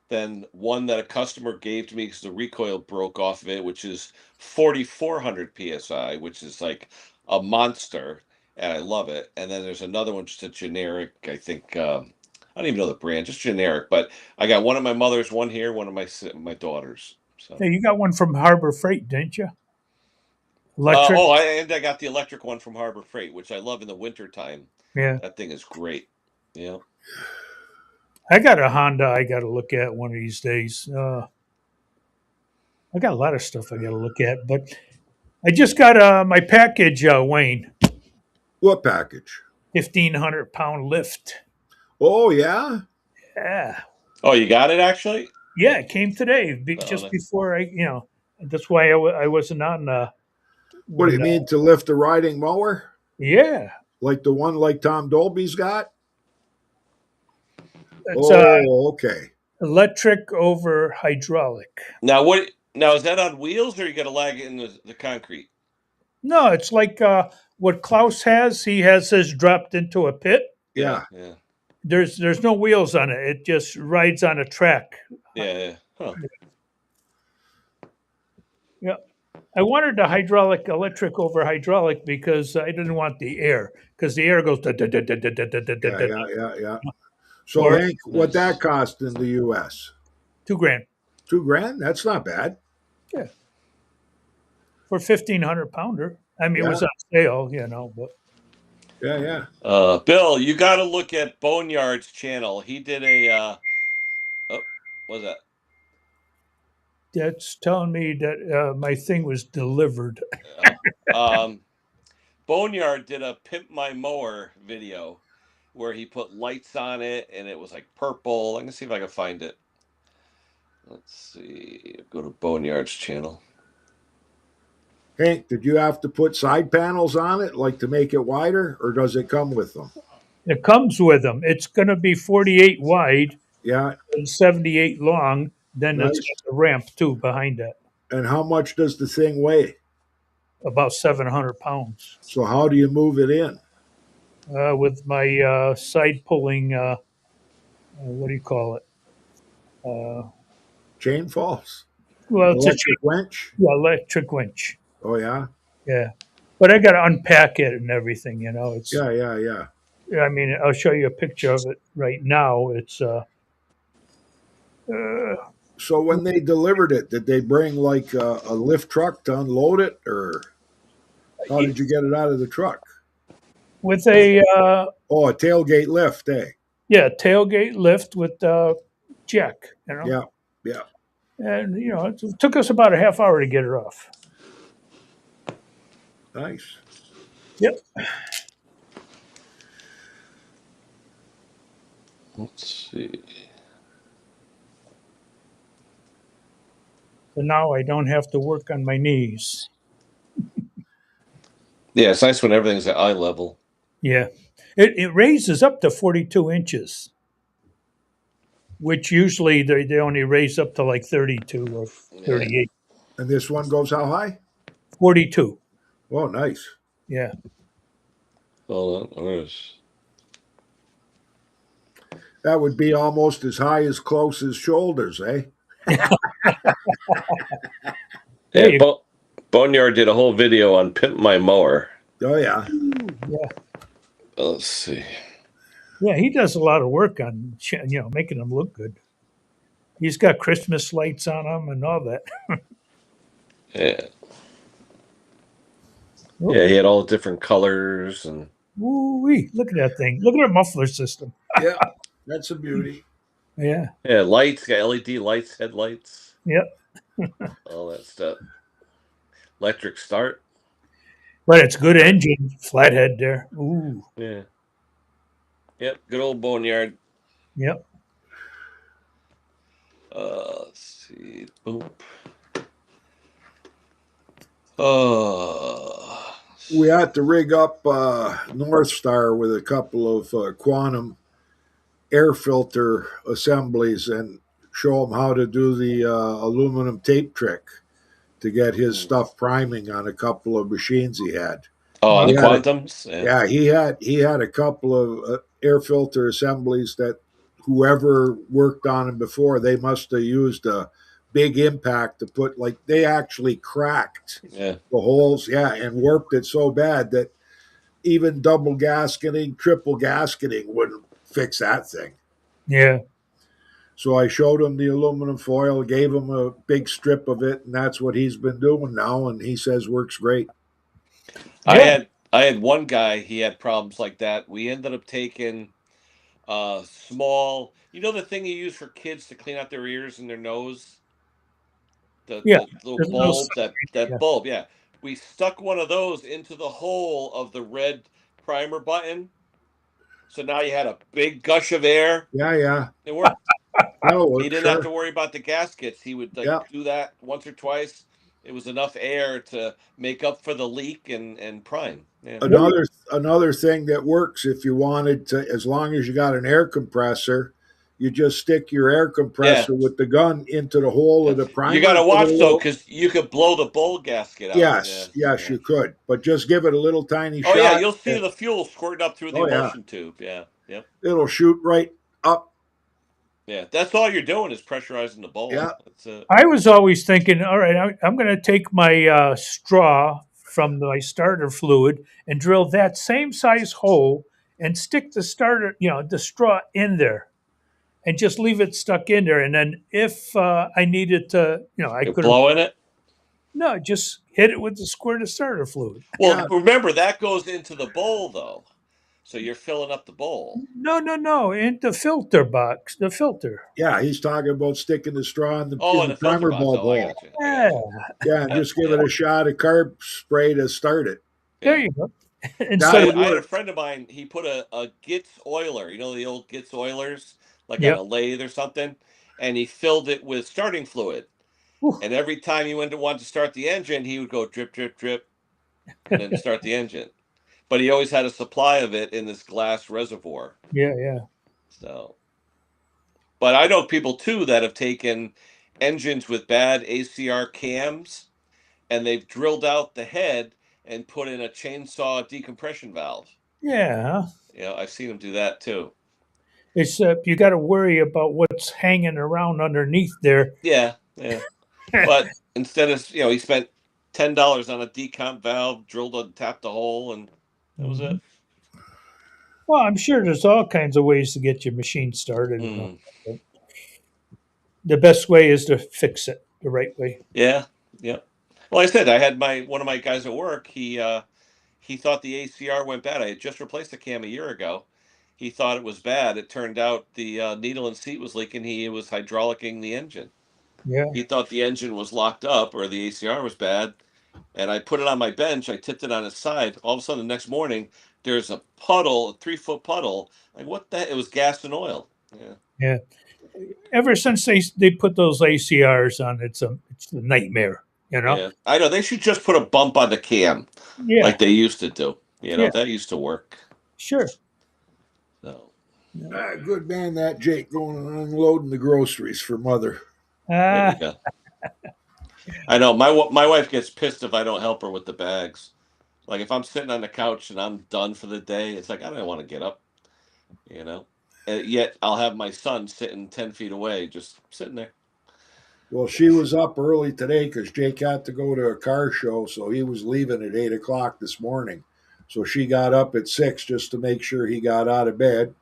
Then one that a customer gave to me because the recoil broke off of it, which is 4,400 psi, which is like a monster, and I love it. And then there's another one, just a generic. I think I don't even know the brand, just generic. But I got one of my mother's, one here, one of my daughters. So. Hey, you got one from Harbor Freight, didn't you? Electric. And I got the electric one from Harbor Freight, which I love in the wintertime. Yeah. That thing is great. Yeah. I got a Honda I got to look at one of these days. I got a lot of stuff I got to look at, but I just got my package, Wayne. What package? 1,500-pound lift. Oh yeah. Yeah. Oh, you got it actually? Yeah, it came today, just nice. before that's why I wasn't on. What do you mean to lift a riding mower? Yeah. Like the one like Tom Dolby's got? It's okay. electric over hydraulic. Now is that on wheels or you got to lag it in the concrete? No, it's like what Klaus has. He has his dropped into a pit. Yeah. Yeah. There's no wheels on it. It just rides on a track. Yeah. Huh. Yeah. I wanted the electric over hydraulic because I didn't want the air, because the air goes. Yeah. So Hank, what that cost in the U.S.? $2,000. $2,000? That's not bad. Yeah. For 1,500 pounder. I mean, it was on sale, but. Yeah. Bill, you got to look at Boneyard's channel. He did a. What's that? That's telling me that my thing was delivered. Boneyard did a Pimp My Mower video where he put lights on it and it was like purple. I'm going to see if I can find it. Let's see. Go to Boneyard's channel. Hank, did you have to put side panels on it, like to make it wider, or does it come with them? It comes with them. It's going to be 48 wide Yeah. and 78 long. Then Nice. it's got the ramp, too, behind that. And how much does the thing weigh? About 700 pounds. So how do you move it in? With my side pulling, what do you call it? Chain falls? Well, it's Electric winch? electric winch. Oh, yeah? Yeah. But I got to unpack it and everything, It's Yeah. I mean, I'll show you a picture of it right now. It's So when they delivered it, did they bring like a lift truck to unload it, or how did you get it out of the truck? with a Oh, a tailgate lift, eh? tailgate lift with jack. Yeah, yeah. And it took us about a half hour to get her off. Nice. Yep. Let's see. So now I don't have to work on my knees. Yeah, it's nice when everything's at eye level. Yeah. It raises up to 42 inches, which usually they only raise up to like 32 or 38. And this one goes how high? 42. Oh, nice. Yeah. Hold on. Where's... That would be almost as high as close as shoulders, eh? There Yeah, you go. Boneyard did a whole video on Pimp My Mower. Oh, yeah. Yeah. Let's see. Yeah, he does a lot of work on making them look good. He's got Christmas lights on them and all that. Yeah. Yeah, he had all different colors and Woo-wee. Look at that thing. Look at our muffler system. Yeah, that's a beauty. Yeah. yeah, lights, got LED lights, headlights, Yep. all that stuff. Electric start. But it's good engine, flathead there. Ooh. Yeah. Yep, good old Boneyard. Yep. Let's see. Boom. Oh. We had to rig up North Star with a couple of quantum air filter assemblies and show him how to do the aluminum tape trick to get his stuff priming on a couple of machines he had. Oh, the He had a- Quantums? Yeah, he had a couple of air filter assemblies that whoever worked on them before, they must have used a big impact to put, like, they actually cracked Yeah. the holes, yeah, and warped it so bad that even double gasketing, triple gasketing wouldn't fix that thing. Yeah. So I showed him the aluminum foil, gave him a big strip of it, and that's what he's been doing now, and he says works great. Yeah. I had one guy, he had problems like that. We ended up taking small, the thing you use for kids to clean out their ears and their nose? Yeah. The little There's no bulb, that yeah. bulb, yeah. We stuck one of those into the hole of the red primer button. So now you had a big gush of air. Yeah. It worked. No, He didn't have to worry about the gaskets. He would Yeah. do that once or twice. It was enough air to make up for the leak and prime. Yeah. Another thing that works if you wanted to, as long as you got an air compressor, you just stick your air compressor with the gun into the hole of the primer. You got to watch though, because you could blow the bulb gasket out. Yes, you could, but just give it a little tiny shot. Oh yeah, you'll see the fuel squirting up through the emulsion tube. Yeah, yep. It'll shoot right up. Yeah, that's all you're doing is pressurizing the bulb. Yeah. That's it. I was always thinking, all right, I'm going to take my straw from my starter fluid and drill that same size hole and stick the starter, the straw in there, and just leave it stuck in there. And then if I needed to, I You're could blowing it. No, just hit it with the squirt of starter fluid. Well, remember that goes into the bowl though, so you're filling up the bowl. No, in the filter box, the filter. Yeah, he's talking about sticking the straw in the, in the primer box. bulb hole. I got you. Yeah, and just give it a shot of carb spray to start it. There you go. I had a friend of mine. He put a Gitz oiler. You know the old Gitz oilers, like on a lathe or something, and he filled it with starting fluid. Ooh. And every time he wanted to start the engine, he would go drip, drip, drip, and then start the engine. But he always had a supply of it in this glass reservoir. Yeah. So, but I know people too that have taken engines with bad ACR cams, and they've drilled out the head and put in a chainsaw decompression valve. Yeah. I've seen them do that too. Except you got to worry about what's hanging around underneath there. Yeah. But instead of, he spent $10 on a decomp valve, drilled and tapped the hole, and that was it. Well, I'm sure there's all kinds of ways to get your machine started. And all. Mm, The best way is to fix it the right way. yeah, yeah. Well, like I said, I had my one of my guys at work. He thought the ACR went bad. I had just replaced the cam a year ago. He thought it was bad. It turned out the needle and seat was leaking. He was hydraulicking the engine. Yeah. He thought the engine was locked up or the ACR was bad. And I put it on my bench. I tipped it on its side. All of a sudden, the next morning, there's a puddle, a 3 foot puddle. Like what the? It was gas and oil. Yeah, Yeah. Ever since they put those ACRs on, it's a nightmare. You know. yeah. I know they should just put a bump on the cam Yeah. like they used to do. Yeah. That used to work. Sure. So Good man, that Jake, going and unloading the groceries for mother. there Ah. we go. I know my wife gets pissed if I don't help her with the bags. Like if I'm sitting on the couch and I'm done for the day, it's like I don't want to get up, you know. Yet I'll have my son sitting 10 feet away, just sitting there. Well, she was up early today because Jake had to go to a car show, so he was leaving at 8 o'clock this morning. So she got up at 6 just to make sure he got out of bed,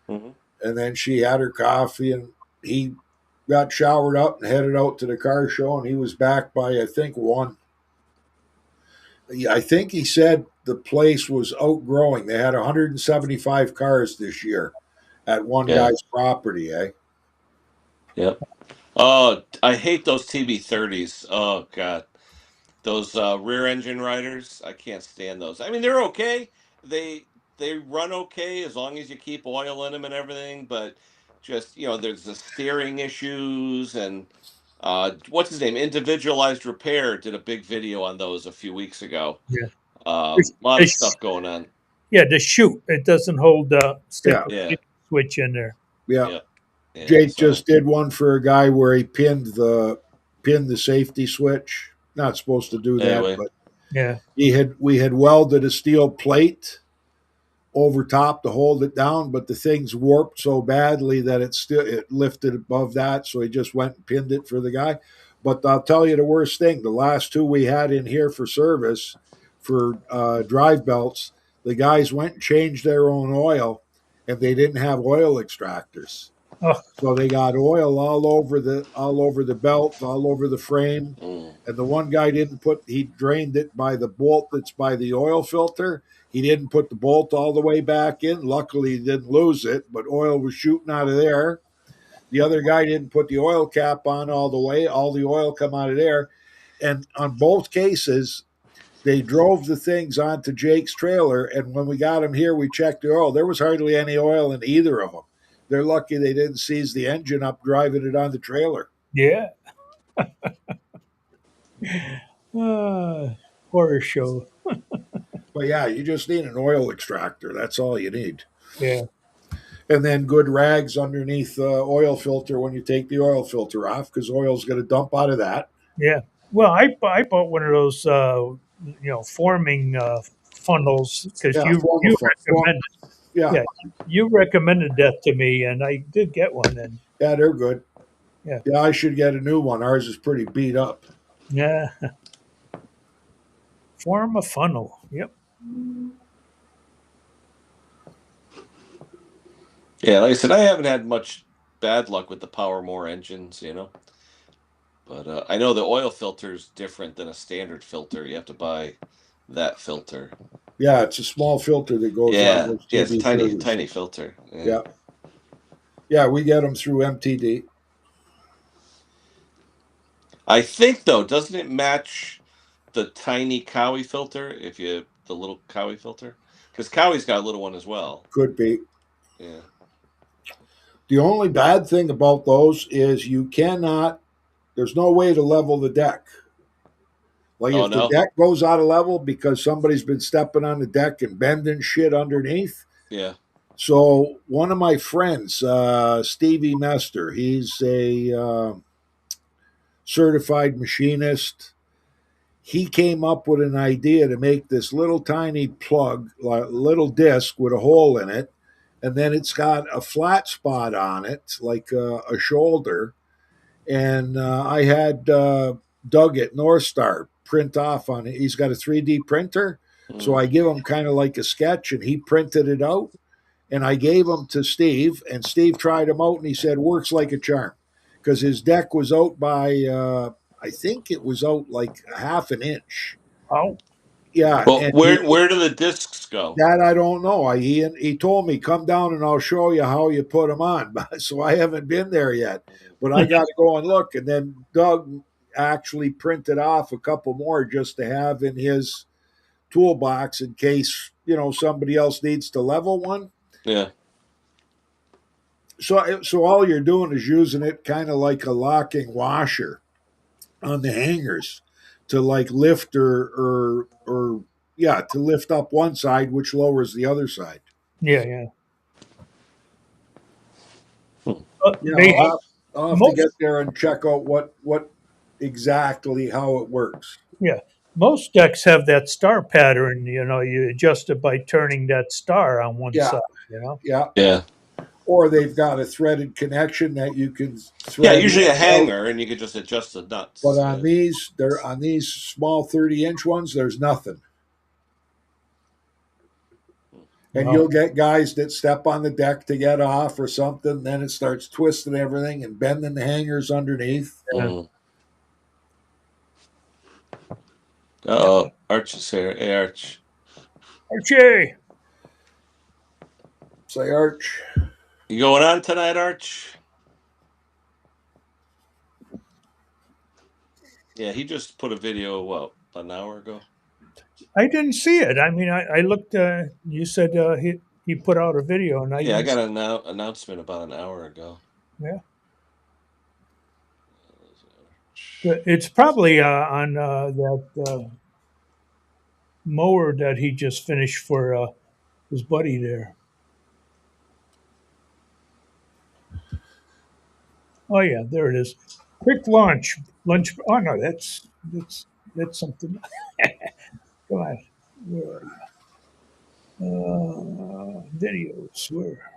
Hmm. and then she had her coffee, and he got showered up and headed out to the car show, and he was back by I think 1. I think he said the place was outgrowing. They had 175 cars this year at one Yeah. guy's property, eh? Yep. Oh, I hate those TB30s. Oh God, those rear engine riders. I can't stand those. I mean, they're okay. They they run okay as long as you keep oil in them and everything. But just there's the steering issues and what's his name? Individualized Repair did a big video on those a few weeks ago. Yeah. A lot of stuff going on. Yeah. The chute. It doesn't hold the Yeah. Yeah. switch in there. Yeah. Yeah. Yeah, Jake so- just did one for a guy where he pinned the safety switch. Not supposed to do that, Anyway. but Yeah. we had welded a steel plate over top to hold it down, but the thing's warped so badly that it lifted above that, so he just went and pinned it for the guy. But I'll tell you the worst thing: the last two we had in here for service for drive belts, the guys went and changed their own oil, and they didn't have oil extractors. Oh. So they got oil all over the belt, all over the frame. Mm. And the one guy he drained it by the bolt that's by the oil filter. He didn't put the bolt all the way back in. Luckily, he didn't lose it, but oil was shooting out of there. The other guy didn't put the oil cap on all the way. All the oil come out of there. And on both cases, they drove the things onto Jake's trailer. And when we got them here, we checked the oil. There was hardly any oil in either of them. They're lucky they didn't seize the engine up driving it on the trailer. Yeah. Horror show. But yeah, you just need an oil extractor. That's all you need. Yeah. And then good rags underneath the oil filter when you take the oil filter off, because oil's going to dump out of that. Yeah. Well, I bought one of those, forming funnels because Yeah, you you recommended that to me, and I did get one. And Yeah, they're good. Yeah. Yeah, I should get a new one. Ours is pretty beat up. yeah, form a funnel. Yep. Yeah, like I said, I haven't had much bad luck with the Power More engines, But I know the oil filter is different than a standard filter. You have to buy that filter. Yeah, it's a small filter that goes Yeah, on those yeah, it's a tiny, TB30s. tiny filter. Yeah. Yeah, we get them through MTD. I think though, doesn't it match the tiny Cowie filter? The little Cowie filter, because Cowie's got a little one as well. Could be. Yeah. The only bad thing about those is there's no way to level the deck. Like Oh, if no? the deck goes out of level because somebody's been stepping on the deck and bending shit underneath. Yeah. So one of my friends, Stevie Mester, he's a certified machinist. He came up with an idea to make this little tiny plug, like little disc with a hole in it, and then it's got a flat spot on it, like a shoulder. And I had Doug at North Star print off on it. He's got a 3D printer. So I give him kind of like a sketch, and he printed it out. and I gave them to Steve, and Steve tried them out, and he said works like a charm, because his deck was out by I think it was out like a half an inch. Oh, Yeah, Well, and where do the discs go? that I don't know. He told me come down and I'll show you how you put them on. So I haven't been there yet, but I got to go and look. And then Doug actually printed off a couple more just to have in his toolbox in case somebody else needs to level one. Yeah. So all you're doing is using it kind of like a locking washer on the hangers to like lift or yeah, to lift up one side, which lowers the other side. yeah, yeah. I'll have to most, get there and check out what exactly how it works. yeah, most decks have that star pattern. You adjust it by turning that star on one Yeah. side. Yeah. Yeah. Or they've got a threaded connection that you can Yeah, thread. usually a out. hanger, and you can just adjust the nuts. But on these small 30-inch ones, there's nothing. And Wow. you'll get guys that step on the deck to get off or something. Then it starts twisting everything and bending the hangers underneath. Mm. Oh, Arch is here. Hey, Arch. Archie, Say, Arch. You going on tonight, Arch? Yeah, he just put a video, an hour ago? I didn't see it. I mean, I looked. You said he put out a video, and I Yeah, I didn't got an announcement about an hour ago. Yeah. It's probably on that mower that he just finished for his buddy there. Oh yeah, there it is. Quick lunch. Oh no, that's something. Come on. Where are you? Videos. Where?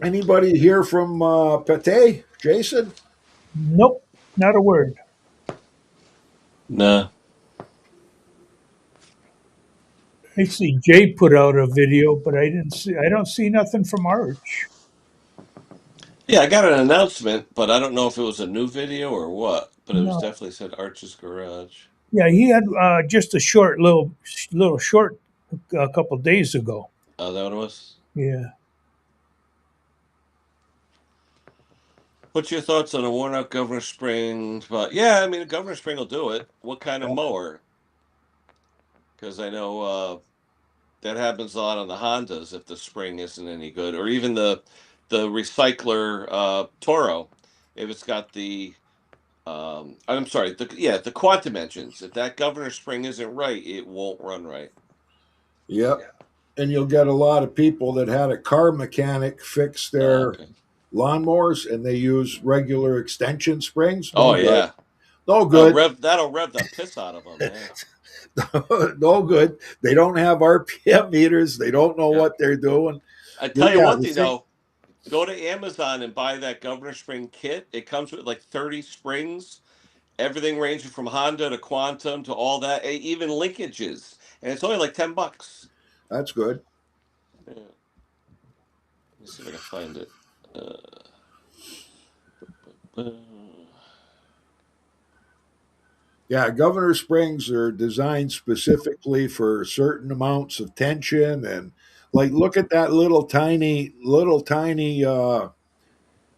Anybody hear from Pate? Jason? Nope, not a word. Nah. I see Jay put out a video, but I don't see nothing from Arch. Yeah, I got an announcement, but I don't know if it was a new video or what. But it was No. definitely said Arch's Garage. Yeah, he had just a little short a couple days ago. Oh, that what it was? Yeah. What's your thoughts on a worn out Governor Spring? But yeah, I mean, Governor Spring will do it. What kind of mower? Because I know that happens a lot on the Hondas if the spring isn't any good, or even the recycler Toro, if it's got the I'm sorry, the quantum engines. If that governor spring isn't right, it won't run right. Yep. And you'll get a lot of people that had a car mechanic fix their lawnmowers, and they use regular extension springs. No good. Yeah, no good. That'll rev the piss out of them. Man. No good. They don't have RPM meters. They don't know what they're doing. I tell you one thing though. Go to Amazon and buy that Governor Spring kit. It comes with like 30 springs, everything ranging from Honda to Quantum to all that, even linkages, and it's only like $10. That's good. Yeah. Let me see if I can find it. Yeah, Governor Springs are designed specifically for certain amounts of tension, and like look at that little tiny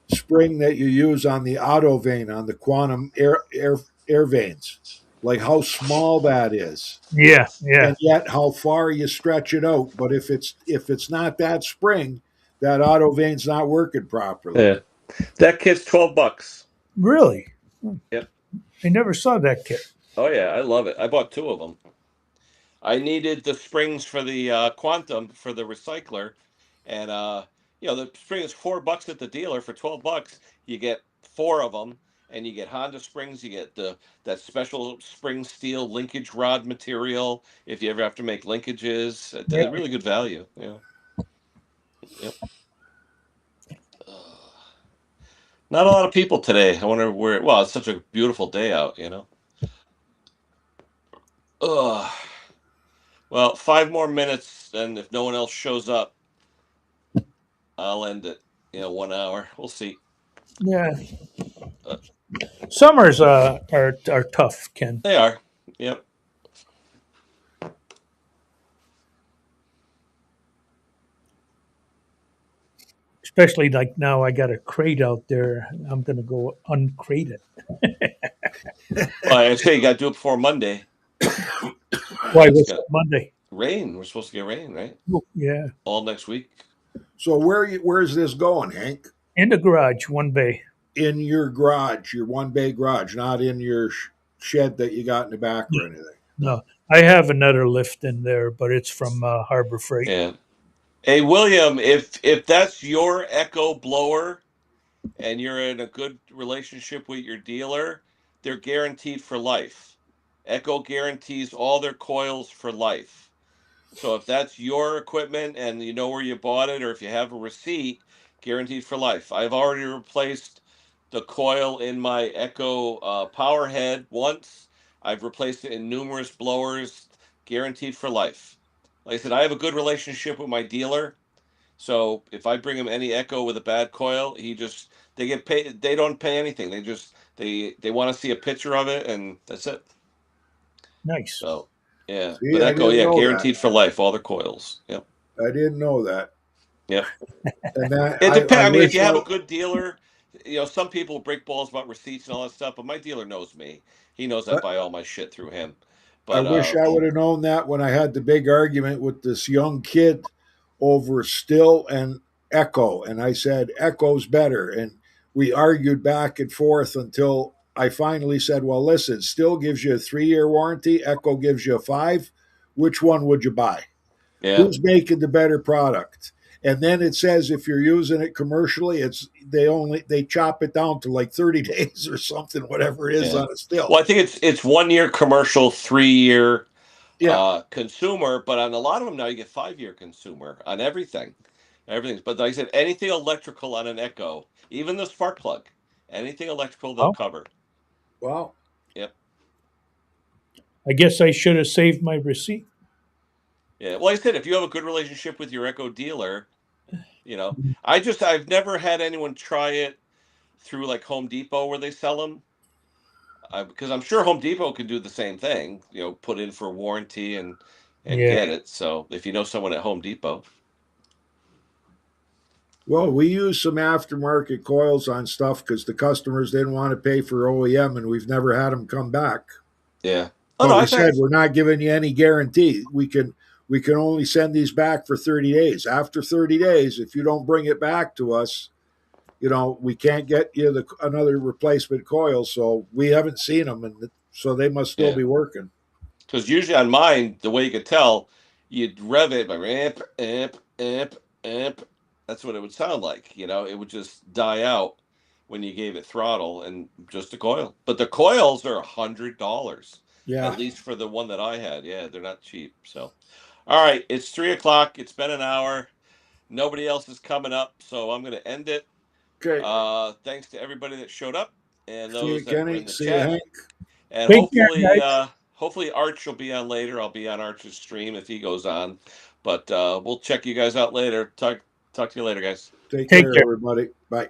spring that you use on the auto vane on the quantum air vanes. Like how small that is. Yeah. And yet how far you stretch it out. But if it's not that spring, that auto vane's not working properly. Yeah. That kit's $12. Really? Yep. I never saw that kit. Oh yeah, I love it. I bought 2 of them. I needed the springs for the Quantum for the recycler, and the spring is $4 at the dealer. For $12, you get 4 of them, and you get Honda springs. You get that special spring steel linkage rod material if you ever have to make linkages. Yeah. Really good value. Yeah. Yep. Not a lot of people today. I wonder where. Well, it's such a beautiful day out, Well, 5 more minutes, and if no one else shows up, I'll end it. 1 hour. We'll see. Yeah. Summers are tough, Ken. They are. Yep. Especially like now, I got a crate out there. I'm gonna go uncrate it. Well, I say you got to do it before Monday. Why It's was got Monday? rain. We're supposed to get rain, right? Oh, yeah, All next week. So where's this going, Hank? in the garage, one bay. In your garage, your one bay garage, not in your shed that you got in the back or anything. No, I have another lift in there, but it's from Harbor Freight. Yeah. Hey, William, if that's your Echo blower and you're in a good relationship with your dealer, they're guaranteed for life. Echo guarantees all their coils for life. So if that's your equipment and you know where you bought it, or if you have a receipt, guaranteed for life. I've already replaced the coil in my Echo power head once. I've replaced it in numerous blowers, guaranteed for life. Like I said, I have a good relationship with my dealer. So if I bring him any Echo with a bad coil, they get paid. They don't pay anything. They want to see a picture of it, and that's it. Nice. So yeah, See, but I Echo, didn't yeah, know guaranteed for life, all their coils. Yep. I didn't know that. Yep. And that It depends. I mean, if wish you have a good dealer, some people break balls about receipts and all that stuff, but my dealer knows me. He knows I buy all my shit through him. I But wish I would have known that when I had the big argument with this young kid over Still and Echo. And I said, Echo's better. And we argued back and forth until I finally said, well, listen, Still gives you a 3-year warranty, Echo gives you a 5. Which one would you buy? yeah, Who's making the better product? And then it says if you're using it commercially, they chop it down to like 30 days or something, whatever it is Yeah. on a Still. well, I think it's 1 year commercial, 3-year Yeah. consumer, but on a lot of them now you get 5-year consumer on everything. But like I said, anything electrical on an Echo, even the spark plug, anything electrical they'll Oh. cover. Well, Yep. I guess I should have saved my receipt. Yeah. Well, like I said, if you have a good relationship with your Echo dealer, I've never had anyone try it through like Home Depot where they sell them. Because I'm sure Home Depot can do the same thing, put in for warranty and Yeah. get it. So if you know someone at Home Depot, well, we use some aftermarket coils on stuff because the customers didn't want to pay for OEM, and we've never had them come back. yeah. But no, we said we're not giving you any guarantee. We can only send these back for 30 days. After 30 days, if you don't bring it back to us, we can't get you another replacement coil. So we haven't seen them, and so they must still be working. Because usually on mine, the way you could tell, you'd rev it by amp, amp, amp, amp. That's what it would sound like. It would just die out when you gave it throttle and just a coil. But the coils are $100. Yeah. At least for the one that I had. Yeah, they're not cheap. So, all right, it's 3:00. It's been an hour. Nobody else is coming up, so I'm going to end it. Okay. Thanks to everybody that showed up and See those you, that were Kenny. in the See you, chat. Hank. And Take care, hopefully Arch will be on later. I'll be on Arch's stream if he goes on. But we'll check you guys out later. Talk to you later, guys. Take Take care, care. everybody. Bye.